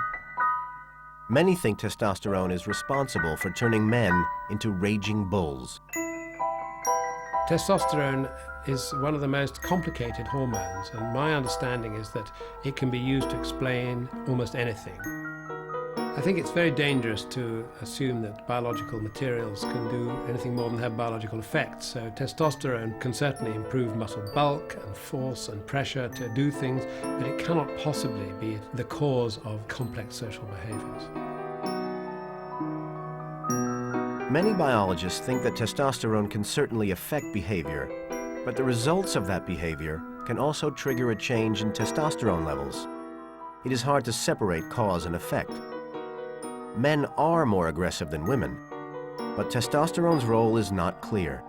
Many think testosterone is responsible for turning men into raging bulls. Testosterone is one of the most complicated hormones, and my understanding is that it can be used to explain almost anything. I think it's very dangerous to assume that biological materials can do anything more than have biological effects. So testosterone can certainly improve muscle bulk and force and pressure to do things, but it cannot possibly be the cause of complex social behaviors. Many biologists think that testosterone can certainly affect behavior, but the results of that behavior can also trigger a change in testosterone levels. It is hard to separate cause and effect. Men are more aggressive than women, but testosterone's role is not clear.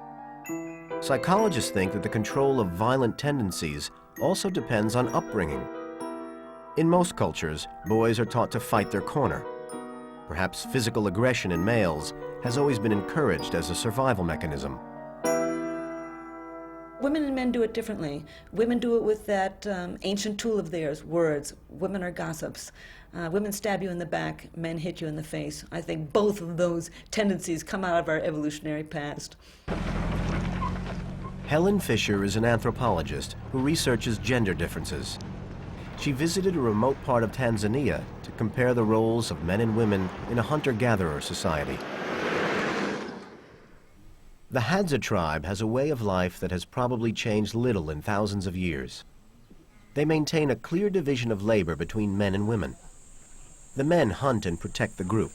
Psychologists think that the control of violent tendencies also depends on upbringing. In most cultures, boys are taught to fight their corner. Perhaps physical aggression in males has always been encouraged as a survival mechanism. Women and men do it differently. Women do it with that ancient tool of theirs, words. Women are gossips. Women stab you in the back, men hit you in the face. I think both of those tendencies come out of our evolutionary past. Helen Fisher is an anthropologist who researches gender differences. She visited a remote part of Tanzania to compare the roles of men and women in a hunter-gatherer society. The Hadza tribe has a way of life that has probably changed little in thousands of years. They maintain a clear division of labor between men and women. The men hunt and protect the group.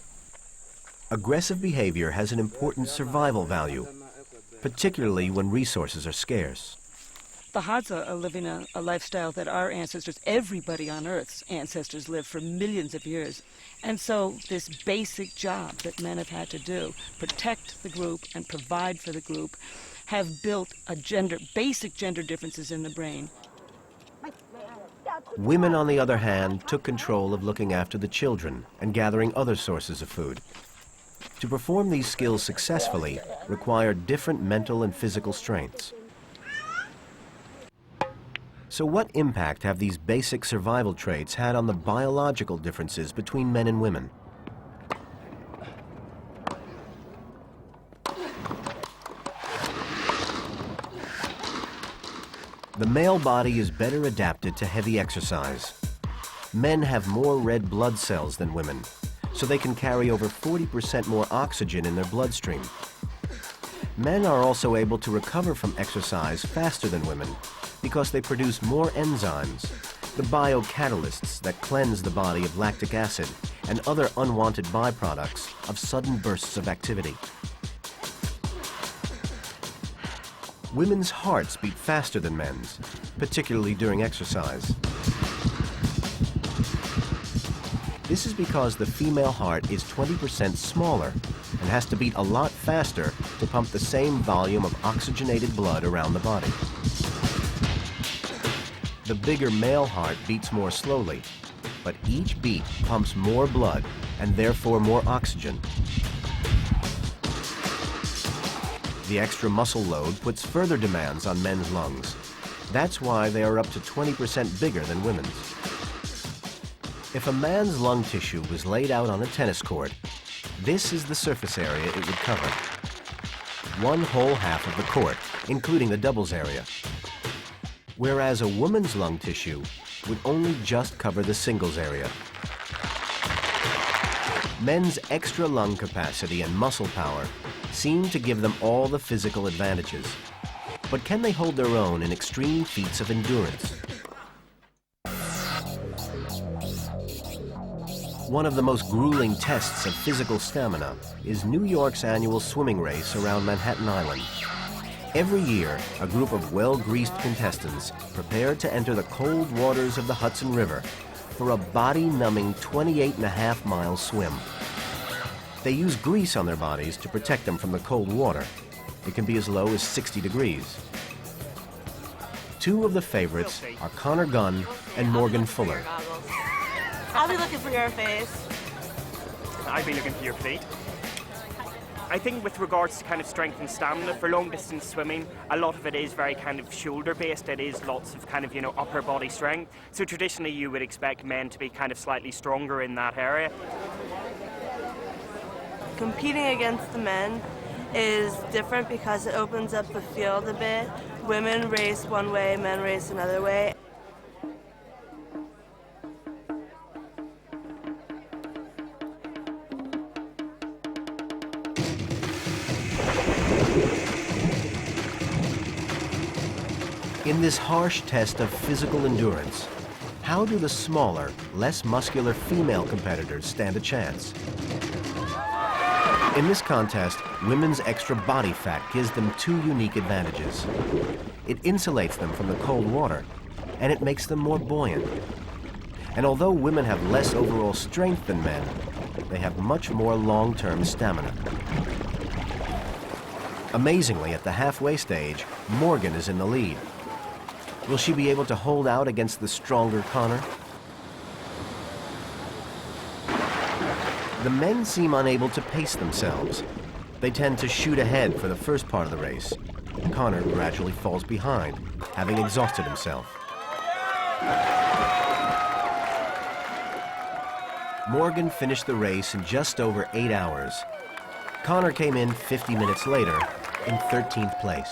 Aggressive behavior has an important survival value, particularly when resources are scarce. The Hadza are living a lifestyle that our ancestors, everybody on Earth's ancestors, lived for millions of years. And so this basic job that men have had to do, protect the group and provide for the group, have built basic gender differences in the brain. Women, on the other hand, took control of looking after the children and gathering other sources of food. To perform these skills successfully required different mental and physical strengths. So what impact have these basic survival traits had on the biological differences between men and women? The male body is better adapted to heavy exercise. Men have more red blood cells than women, so they can carry over 40% more oxygen in their bloodstream. Men are also able to recover from exercise faster than women because they produce more enzymes, the biocatalysts that cleanse the body of lactic acid and other unwanted byproducts of sudden bursts of activity. Women's hearts beat faster than men's, particularly during exercise. This is because the female heart is 20% smaller and has to beat a lot faster to pump the same volume of oxygenated blood around the body. The bigger male heart beats more slowly, but each beat pumps more blood and therefore more oxygen. The extra muscle load puts further demands on men's lungs. That's why they are up to 20% bigger than women's. If a man's lung tissue was laid out on a tennis court, this is the surface area it would cover. One whole half of the court, including the doubles area. Whereas a woman's lung tissue would only just cover the singles area. Men's extra lung capacity and muscle power seem to give them all the physical advantages. But can they hold their own in extreme feats of endurance? One of the most grueling tests of physical stamina is New York's annual swimming race around Manhattan Island. Every year, a group of well-greased contestants prepare to enter the cold waters of the Hudson River for a body-numbing 28.5-mile swim. They use grease on their bodies to protect them from the cold water. It can be as low as 60 degrees. Two of the favorites are Connor Gunn and Morgan Fuller. I'll be looking for your face. I'll be looking for your feet. I think with regards to kind of strength and stamina for long distance swimming, a lot of it is very kind of shoulder based. It is lots of kind of, you know, upper body strength. So traditionally you would expect men to be kind of slightly stronger in that area. Competing against the men is different because it opens up the field a bit. Women race one way, men race another way. In this harsh test of physical endurance, how do the smaller, less muscular female competitors stand a chance? In this contest, women's extra body fat gives them two unique advantages. It insulates them from the cold water, and it makes them more buoyant. And although women have less overall strength than men, they have much more long-term stamina. Amazingly, at the halfway stage, Morgan is in the lead. Will she be able to hold out against the stronger Connor? The men seem unable to pace themselves. They tend to shoot ahead for the first part of the race. Connor gradually falls behind, having exhausted himself. Morgan finished the race in just over 8 hours. Connor came in 50 minutes later in 13th place.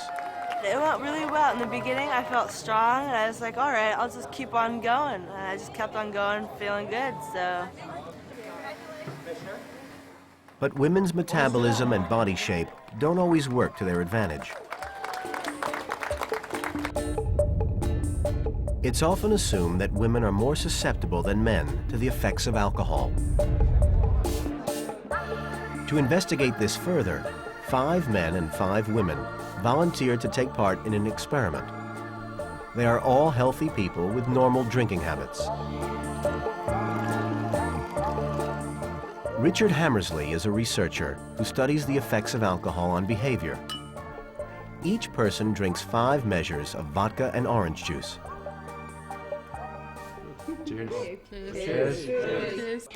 It went really well. In the beginning, I felt strong, and I was like, all right, I'll just keep on going. And I just kept on going, feeling good, so. But women's metabolism and body shape don't always work to their advantage. It's often assumed that women are more susceptible than men to the effects of alcohol. To investigate this further, 5 men and 5 women volunteered to take part in an experiment. They are all healthy people with normal drinking habits. Richard Hammersley is a researcher who studies the effects of alcohol on behavior. Each person drinks 5 measures of vodka and orange juice. Cheers. Cheers. Cheers.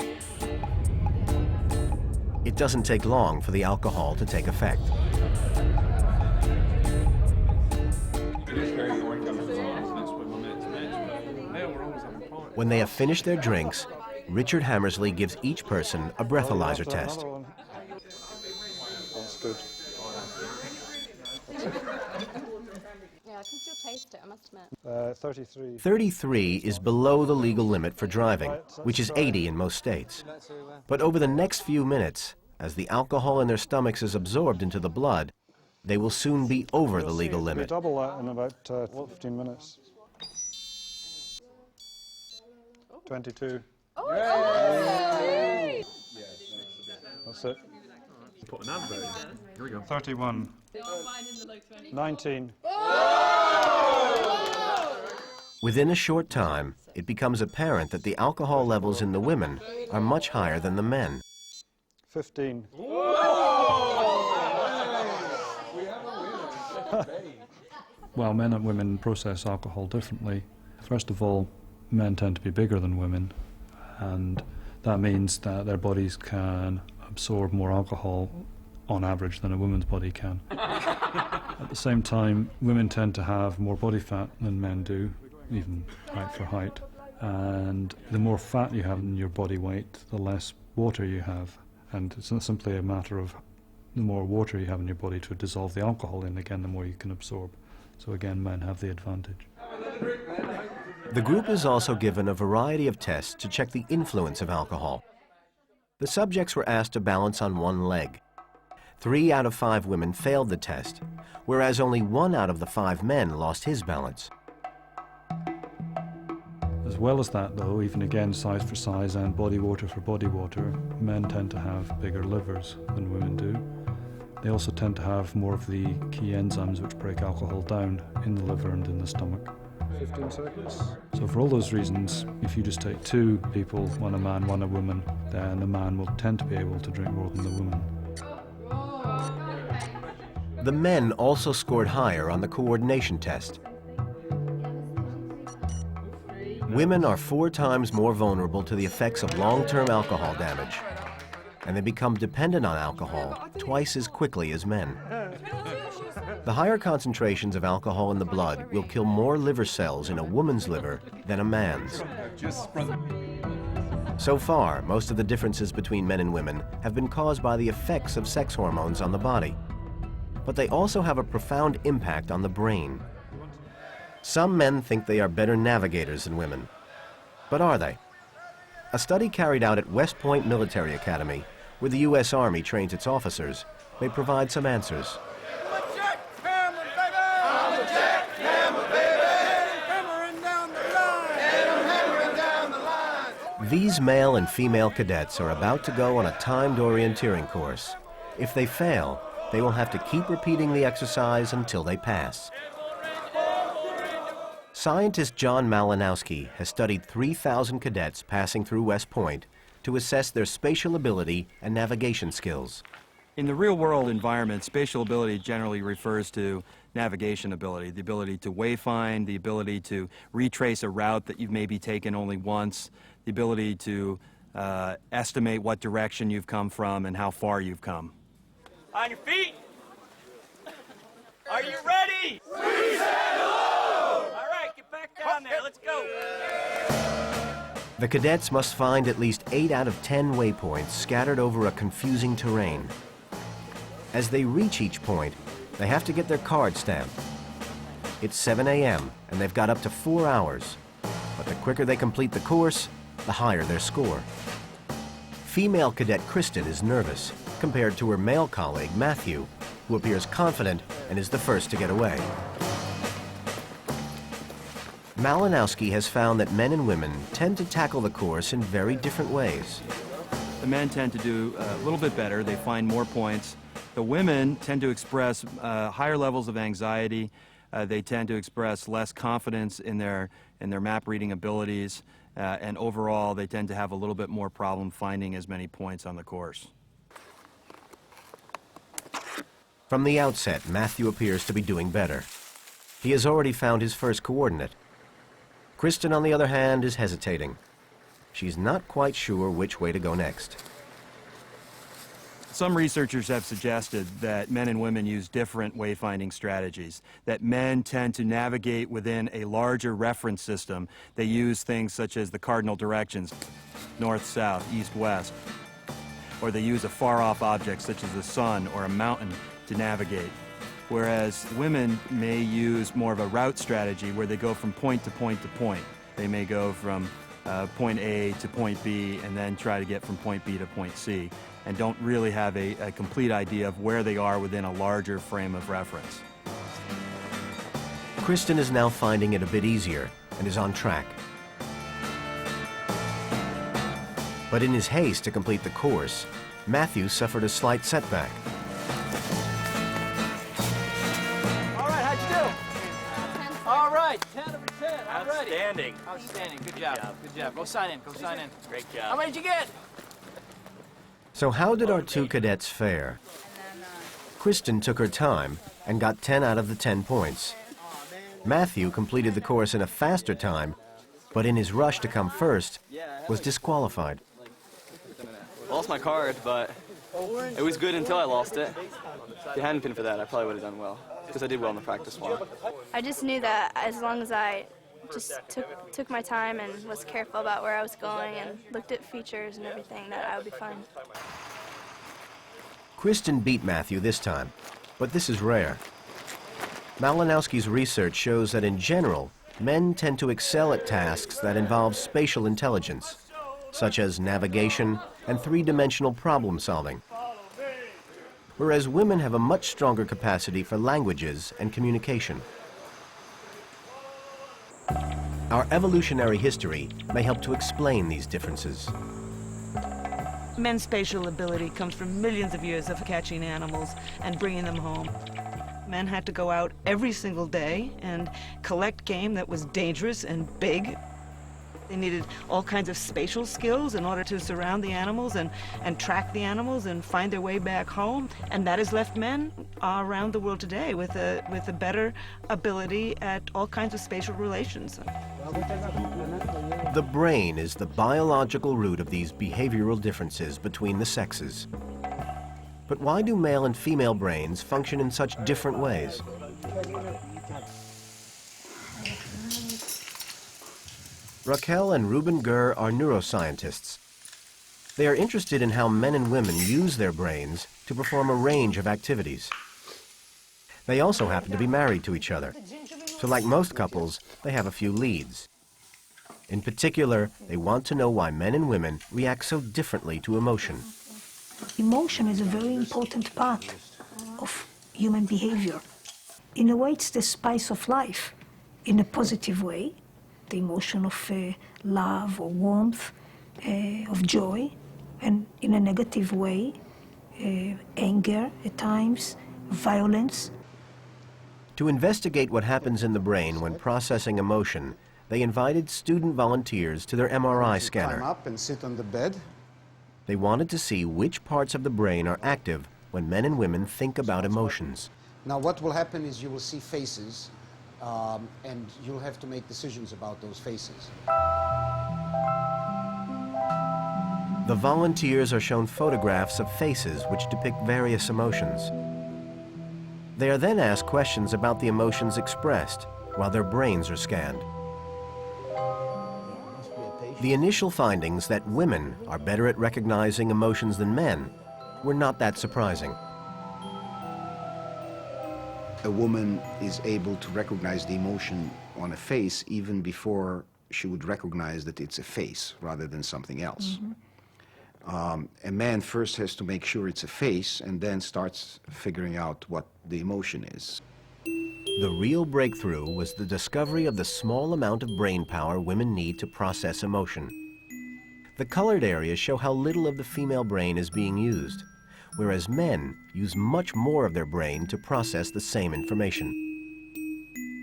It doesn't take long for the alcohol to take effect. When they have finished their drinks, Richard Hammersley gives each person a breathalyzer test. That's good. Yeah, I can still taste it, I must admit. 33. 33 is below the legal limit for driving, which is 80 in most states. But over the next few minutes, as the alcohol in their stomachs is absorbed into the blood, they will soon be over the legal We limit. double that in about 15 minutes. 22. Oh, That's it. Put an advert in. Here we go. 31. 19. Within a short time, it becomes apparent that the alcohol levels in the women are much higher than the men. 15. Well, men and women process alcohol differently. First of all, men tend to be bigger than women, and that means that their bodies can absorb more alcohol on average than a woman's body can. At the same time, women tend to have more body fat than men do, even height for height. And the more fat you have in your body weight, the less water you have. And it's not simply a matter of the more water you have in your body to dissolve the alcohol in, again, the more you can absorb. So again, men have the advantage. The group is also given a variety of tests to check the influence of alcohol. The subjects were asked to balance on one leg. 3 out of 5 women failed the test, whereas only 1 out of the 5 men lost his balance. As well as that, though, even again, size for size and body water for body water, men tend to have bigger livers than women do. They also tend to have more of the key enzymes which break alcohol down in the liver and in the stomach. 15 seconds. So for all those reasons, if you just take two people, one a man, one a woman, then the man will tend to be able to drink more than the woman. The men also scored higher on the coordination test. Women are 4 times more vulnerable to the effects of long-term alcohol damage, and they become dependent on alcohol twice as quickly as men. The higher concentrations of alcohol in the blood will kill more liver cells in a woman's liver than a man's. So far, most of the differences between men and women have been caused by the effects of sex hormones on the body, but they also have a profound impact on the brain. Some men think they are better navigators than women. But are they? A study carried out at West Point Military Academy, where the U.S. Army trains its officers, may provide some answers. These male and female cadets are about to go on a timed orienteering course. If they fail, they will have to keep repeating the exercise until they pass. Scientist John Malinowski has studied 3,000 cadets passing through West Point to assess their spatial ability and navigation skills. In the real-world environment, spatial ability generally refers to navigation ability, the ability to wayfind, the ability to retrace a route that you've maybe taken only once, the ability to estimate what direction you've come from and how far you've come. On your feet! Are you ready? We said hello! All right, get back down there. Let's go. The cadets must find at least 8 out of 10 waypoints scattered over a confusing terrain. As they reach each point, they have to get their card stamped. It's 7 a.m. and they've got up to 4 hours. But the quicker they complete the course, the higher their score. Female cadet Kristen is nervous compared to her male colleague Matthew, who appears confident and is the first to get away. Malinowski has found that men and women tend to tackle the course in very different ways. The men tend to do a little bit better. They find more points. The women tend to express higher levels of anxiety. They tend to express less confidence in their map reading abilities. And overall, they tend to have a little bit more problem finding as many points on the course. From the outset, Matthew appears to be doing better. He has already found his first coordinate. Kristen, on the other hand, is hesitating. She's not quite sure which way to go next. Some researchers have suggested that men and women use different wayfinding strategies, that men tend to navigate within a larger reference system. They use things such as the cardinal directions, north, south, east, west, or they use a far-off object such as the sun or a mountain to navigate, whereas women may use more of a route strategy where they go from point to point to point. They may go from point A to point B and then try to get from point B to point C, and don't really have a complete idea of where they are within a larger frame of reference. Kristen is now finding it a bit easier and is on track. But in his haste to complete the course, Matthew suffered a slight setback. All right, how'd you do? All right, 10 over 10. Outstanding. Outstanding. Good job. Good job. Go sign in. Go sign in. Great job. How many did you get? So how did our 2 cadets fare? Kristen took her time and got 10 out of the 10 points. Matthew completed the course in a faster time, but in his rush to come first, was disqualified. Lost my card, but it was good until I lost it. If it hadn't been for that, I probably would have done well, because I did well in the practice one. I just knew that as long as I just took my time and was careful about where I was going and looked at features and everything, that I would be fine. Kristen beat Matthew this time, but this is rare. Malinowski's research shows that in general, men tend to excel at tasks that involve spatial intelligence, such as navigation and 3-dimensional problem solving, whereas women have a much stronger capacity for languages and communication. Our evolutionary history may help to explain these differences. Men's spatial ability comes from millions of years of catching animals and bringing them home. Men had to go out every single day and collect game that was dangerous and big. They needed all kinds of spatial skills in order to surround the animals and track the animals and find their way back home. And that has left men around the world today with a better ability at all kinds of spatial relations. The brain is the biological root of these behavioral differences between the sexes. But why do male and female brains function in such different ways? Raquel and Ruben Gur are neuroscientists. They are interested in how men and women use their brains to perform a range of activities. They also happen to be married to each other, so like most couples, they have a few leads. In particular, they want to know why men and women react so differently to emotion. Emotion is a very important part of human behavior. In a way, it's the spice of life, in a positive way. The emotion of love or warmth, of joy, and in a negative way, anger at times, violence. To investigate what happens in the brain when processing emotion, they invited student volunteers to their MRI scanner. Climb up and sit on the bed. They wanted to see which parts of the brain are active when men and women think about emotions. Now what will happen is you will see faces, and you'll have to make decisions about those faces. The volunteers are shown photographs of faces which depict various emotions. They are then asked questions about the emotions expressed while their brains are scanned. The initial findings that women are better at recognizing emotions than men were not that surprising. A woman is able to recognize the emotion on a face even before she would recognize that it's a face rather than something else. A man first has to make sure it's a face and then starts figuring out what the emotion is. The real breakthrough was the discovery of the small amount of brain power women need to process emotion. The colored areas show how little of the female brain is being used, whereas men use much more of their brain to process the same information.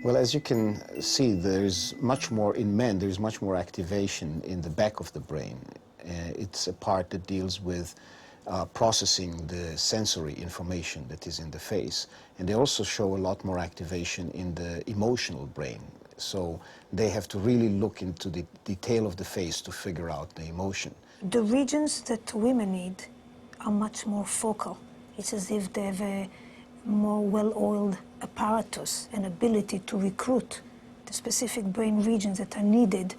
Well, as you can see, there's much more in men, there's much more activation in the back of the brain. It's a part that deals with processing the sensory information that is in the face. And they also show a lot more activation in the emotional brain. So they have to really look into the detail of the face to figure out the emotion. The regions that women need are much more focal. It's as if they have a more well-oiled apparatus and ability to recruit the specific brain regions that are needed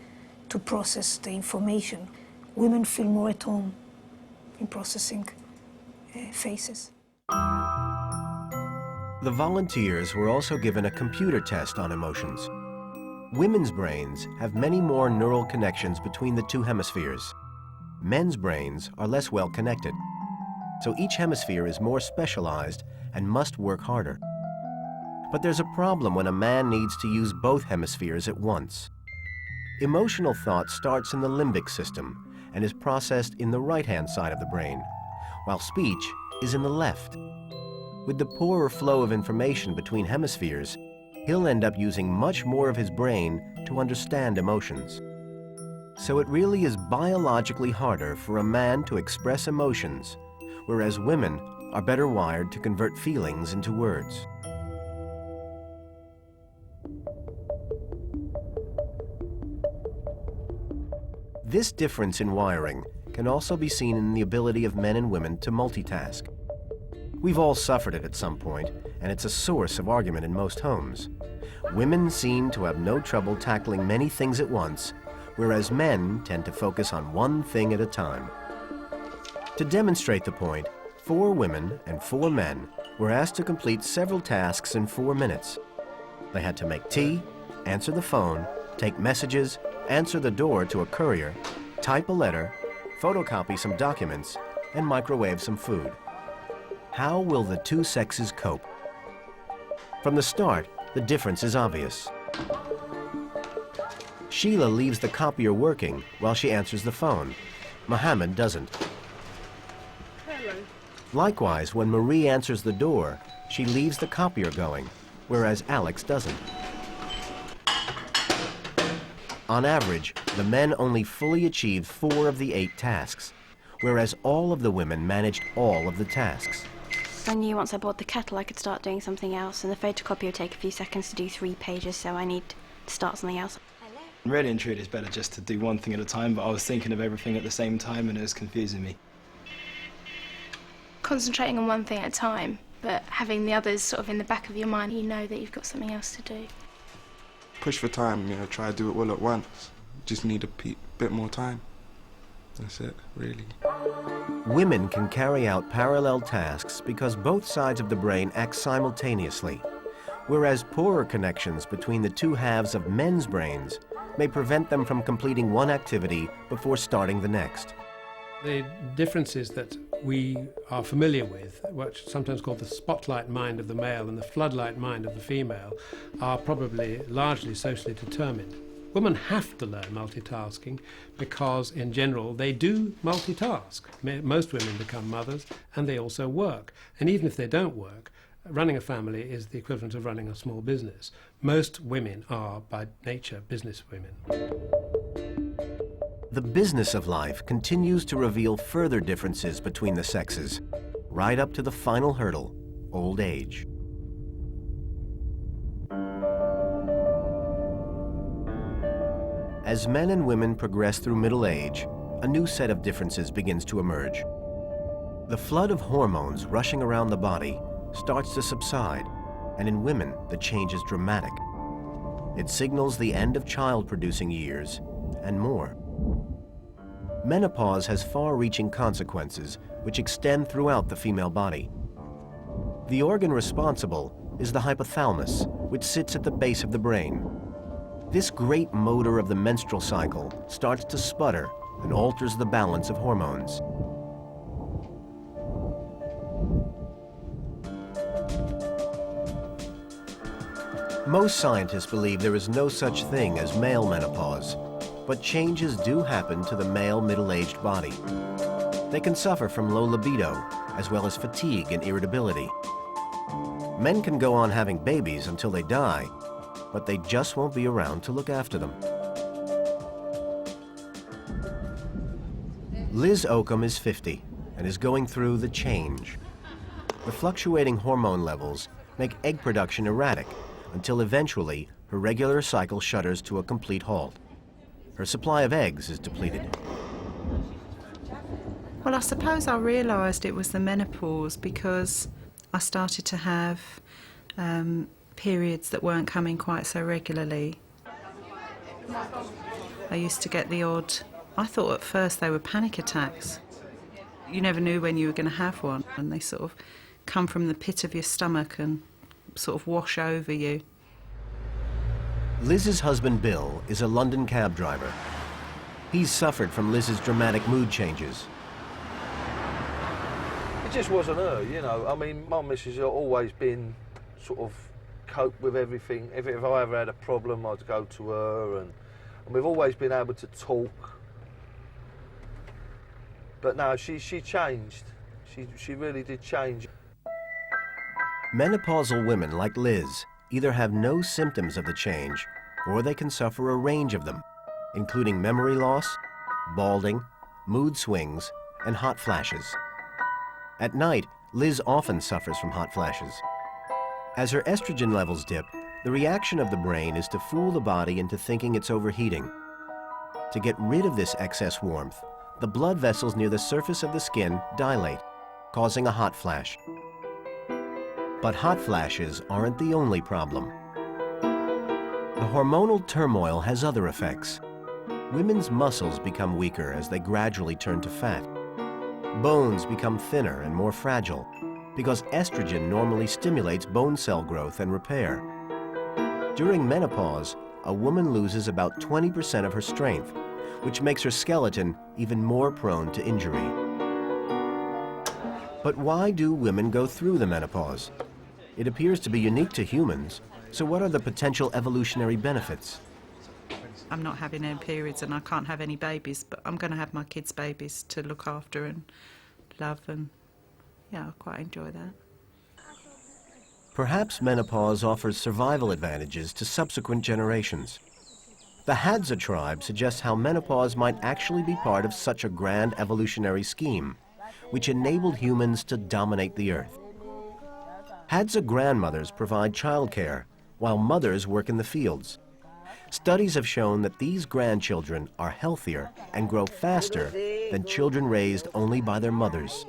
to process the information. Women feel more at home in processing faces. The volunteers were also given a computer test on emotions. Women's brains have many more neural connections between the two hemispheres. Men's brains are less well connected, so each hemisphere is more specialized and must work harder. But there's a problem when a man needs to use both hemispheres at once. Emotional thought starts in the limbic system and is processed in the right-hand side of the brain, while speech is in the left. With the poorer flow of information between hemispheres, he'll end up using much more of his brain to understand emotions. So it really is biologically harder for a man to express emotions, whereas women are better wired to convert feelings into words. This difference in wiring can also be seen in the ability of men and women to multitask. We've all suffered it at some point, and it's a source of argument in most homes. Women seem to have no trouble tackling many things at once, whereas men tend to focus on one thing at a time. To demonstrate the point, 4 women and 4 men were asked to complete several tasks in 4 minutes. They had to make tea, answer the phone, take messages, answer the door to a courier, type a letter, photocopy some documents, and microwave some food. How will the two sexes cope? From the start, the difference is obvious. Sheila leaves the copier working while she answers the phone. Mohammed doesn't. Hello. Likewise, when Marie answers the door, she leaves the copier going, whereas Alex doesn't. On average, the men only fully achieved 4 of the 8 tasks, whereas all of the women managed all of the tasks. I knew once I bought the kettle I could start doing something else, and the photocopier would take a few seconds to do 3 pages, so I need to start something else. Really and truly, it's better just to do one thing at a time, but I was thinking of everything at the same time and it was confusing me. Concentrating on one thing at a time, but having the others sort of in the back of your mind, you know that you've got something else to do. Push for time, you know, try to do it all at once. Just need a bit more time. That's it, really. Women can carry out parallel tasks because both sides of the brain act simultaneously, whereas poorer connections between the 2 halves of men's brains may prevent them from completing one activity before starting the next. The differences that we are familiar with, what's sometimes called the spotlight mind of the male and the floodlight mind of the female, are probably largely socially determined. Women have to learn multitasking because, in general, they do multitask. Most women become mothers and they also work. And even if they don't work, running a family is the equivalent of running a small business. Most women are, by nature, business women. The business of life continues to reveal further differences between the sexes, right up to the final hurdle, old age. As men and women progress through middle age, a new set of differences begins to emerge. The flood of hormones rushing around the body starts to subside, and in women, the change is dramatic. It signals the end of child-producing years and more. Menopause has far-reaching consequences which extend throughout the female body. The organ responsible is the hypothalamus, which sits at the base of the brain. This great motor of the menstrual cycle starts to sputter and alters the balance of hormones. Most scientists believe there is no such thing as male menopause, but changes do happen to the male middle-aged body. They can suffer from low libido, as well as fatigue and irritability. Men can go on having babies until they die, but they just won't be around to look after them. Liz Oakham is 50 and is going through the change. The fluctuating hormone levels make egg production erratic until eventually her regular cycle shudders to a complete halt. Her supply of eggs is depleted. Well, I suppose I realised it was the menopause because I started to have periods that weren't coming quite so regularly. I used to get the odd, I thought at first they were panic attacks. You never knew when you were going to have one, and they sort of come from the pit of your stomach and sort of wash over you. Liz's husband Bill is a London cab driver. He's suffered from Liz's dramatic mood changes. It just wasn't her, you know. I mean, my missus has always been sort of cope with everything. If I ever had a problem, I'd go to her, and we've always been able to talk. But no, she changed. She really did change. Menopausal women like Liz either have no symptoms of the change, or they can suffer a range of them, including memory loss, balding, mood swings, and hot flashes. At night, Liz often suffers from hot flashes. As her estrogen levels dip, the reaction of the brain is to fool the body into thinking it's overheating. To get rid of this excess warmth, the blood vessels near the surface of the skin dilate, causing a hot flash. But hot flashes aren't the only problem. The hormonal turmoil has other effects. Women's muscles become weaker as they gradually turn to fat. Bones become thinner and more fragile because estrogen normally stimulates bone cell growth and repair. During menopause, a woman loses about 20% of her strength, which makes her skeleton even more prone to injury. But why do women go through the menopause? It appears to be unique to humans, so what are the potential evolutionary benefits? I'm not having any periods and I can't have any babies, but I'm going to have my kids' babies to look after and love, and yeah, I quite enjoy that. Perhaps menopause offers survival advantages to subsequent generations. The Hadza tribe suggests how menopause might actually be part of such a grand evolutionary scheme, which enabled humans to dominate the earth. Hadza grandmothers provide childcare, while mothers work in the fields. Studies have shown that these grandchildren are healthier and grow faster than children raised only by their mothers.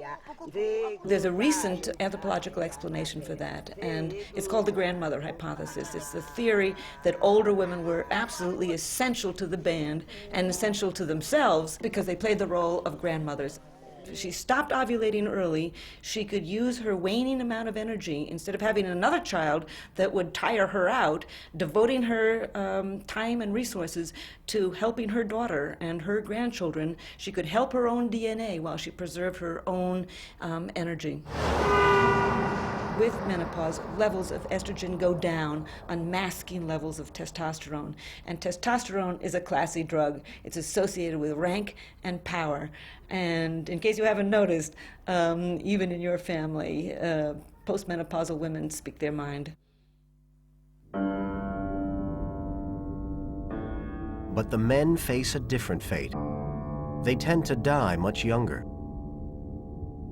There's a recent anthropological explanation for that, and it's called the grandmother hypothesis. It's the theory that older women were absolutely essential to the band and essential to themselves because they played the role of grandmothers. If she stopped ovulating early, she could use her waning amount of energy, instead of having another child that would tire her out, devoting her time and resources to helping her daughter and her grandchildren. She could help her own DNA while she preserved her own energy. With menopause, levels of estrogen go down, unmasking levels of testosterone. And testosterone is a classy drug. It's associated with rank and power. And in case you haven't noticed, even in your family, postmenopausal women speak their mind. But the men face a different fate. They tend to die much younger.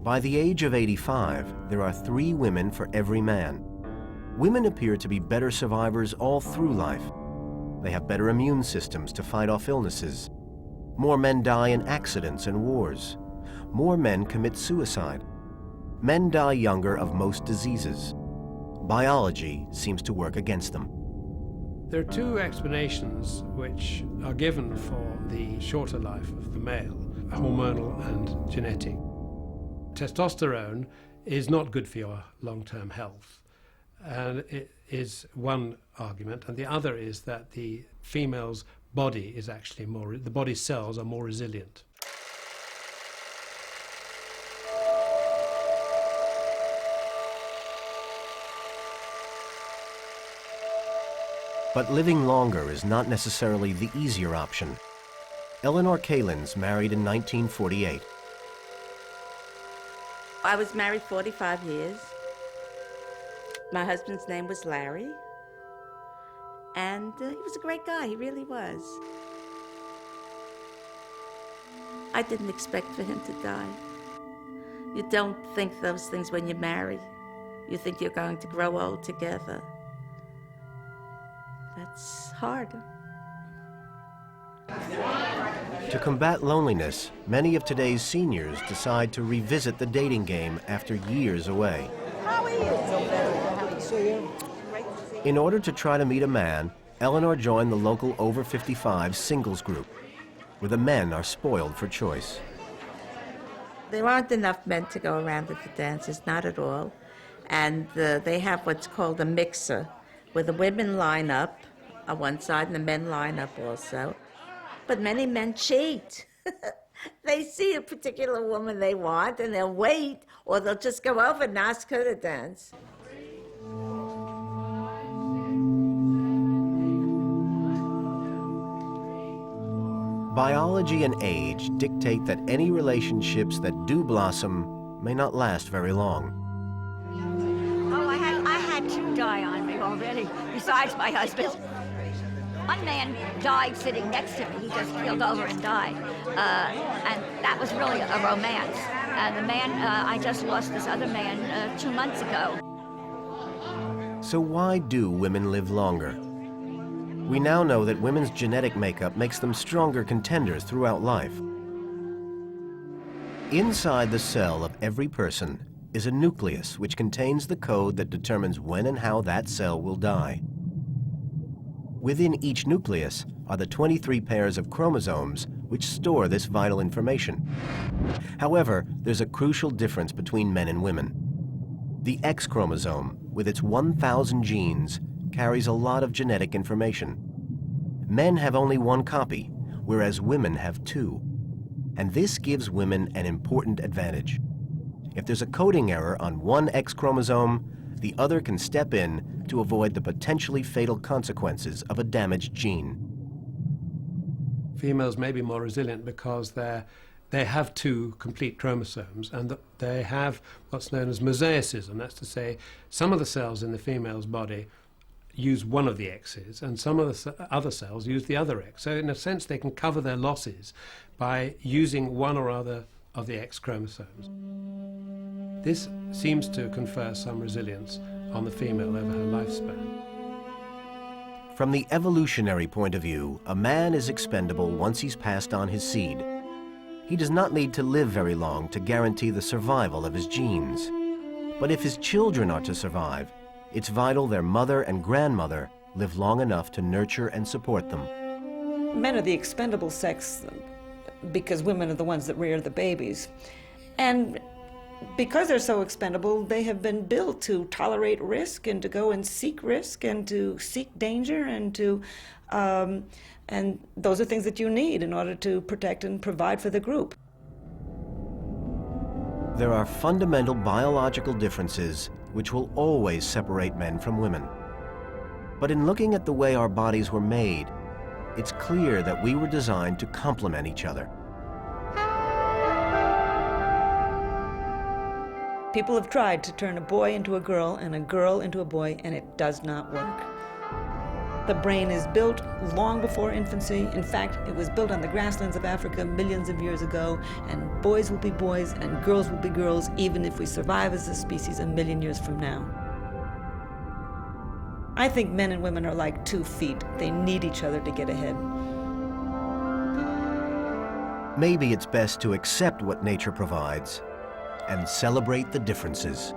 By the age of 85, there are 3 women for every man. Women appear to be better survivors all through life. They have better immune systems to fight off illnesses. More men die in accidents and wars. More men commit suicide. Men die younger of most diseases. Biology seems to work against them. There are 2 explanations which are given for the shorter life of the male, hormonal and genetic. Testosterone is not good for your long-term health, and it is one argument, and the other is that the female's body is actually the body's cells are more resilient. But living longer is not necessarily the easier option. Eleanor Kalins married in 1948. I was married 45 years. My husband's name was Larry, and he was a great guy, he really was. I didn't expect for him to die. You don't think those things when you marry. You think you're going to grow old together. That's hard. To combat loneliness, many of today's seniors decide to revisit the dating game after years away. How are you? In order to try to meet a man, Eleanor joined the local over 55 singles group, where the men are spoiled for choice. There aren't enough men to go around at the dances, not at all. And they have what's called a mixer, where the women line up on one side and the men line up also. But many men cheat. They see a particular woman they want and they'll wait, or they'll just go over and ask her to dance. Biology and age dictate that any relationships that do blossom may not last very long. Oh, I had 2 die on me already, besides my husband. One man died sitting next to me. He just keeled over and died. And that was really a romance. The man, I just lost this other man 2 months ago. So why do women live longer? We now know that women's genetic makeup makes them stronger contenders throughout life. Inside the cell of every person is a nucleus which contains the code that determines when and how that cell will die. Within each nucleus are the 23 pairs of chromosomes which store this vital information. However, there's a crucial difference between men and women. The X chromosome, with its 1,000 genes, carries a lot of genetic information. Men have only 1 copy, whereas women have 2. And this gives women an important advantage. If there's a coding error on one X chromosome, the other can step in to avoid the potentially fatal consequences of a damaged gene. females may be more resilient because they have two complete chromosomes, and they have what's known as mosaicism. That's to say, some of the cells in the female's body use one of the X's, and some of the other cells use the other X. So in a sense, they can cover their losses by using one or other of the X chromosomes. This seems to confer some resilience on the female over her lifespan. From the evolutionary point of view, a man is expendable once he's passed on his seed. He does not need to live very long to guarantee the survival of his genes. But if his children are to survive, it's vital their mother and grandmother live long enough to nurture and support them. Men are the expendable sex because women are the ones that rear the babies. And because they're so expendable, they have been built to tolerate risk and to go and seek risk and to seek danger and to, and those are things that you need in order to protect and provide for the group. There are fundamental biological differences which will always separate men from women. But in looking at the way our bodies were made, it's clear that we were designed to complement each other. People have tried to turn a boy into a girl and a girl into a boy, and it does not work. The brain is built long before infancy. In fact, it was built on the grasslands of Africa millions of years ago, and boys will be boys and girls will be girls, even if we survive as a species a million years from now. I think men and women are like 2 feet. They need each other to get ahead. Maybe it's best to accept what nature provides and celebrate the differences.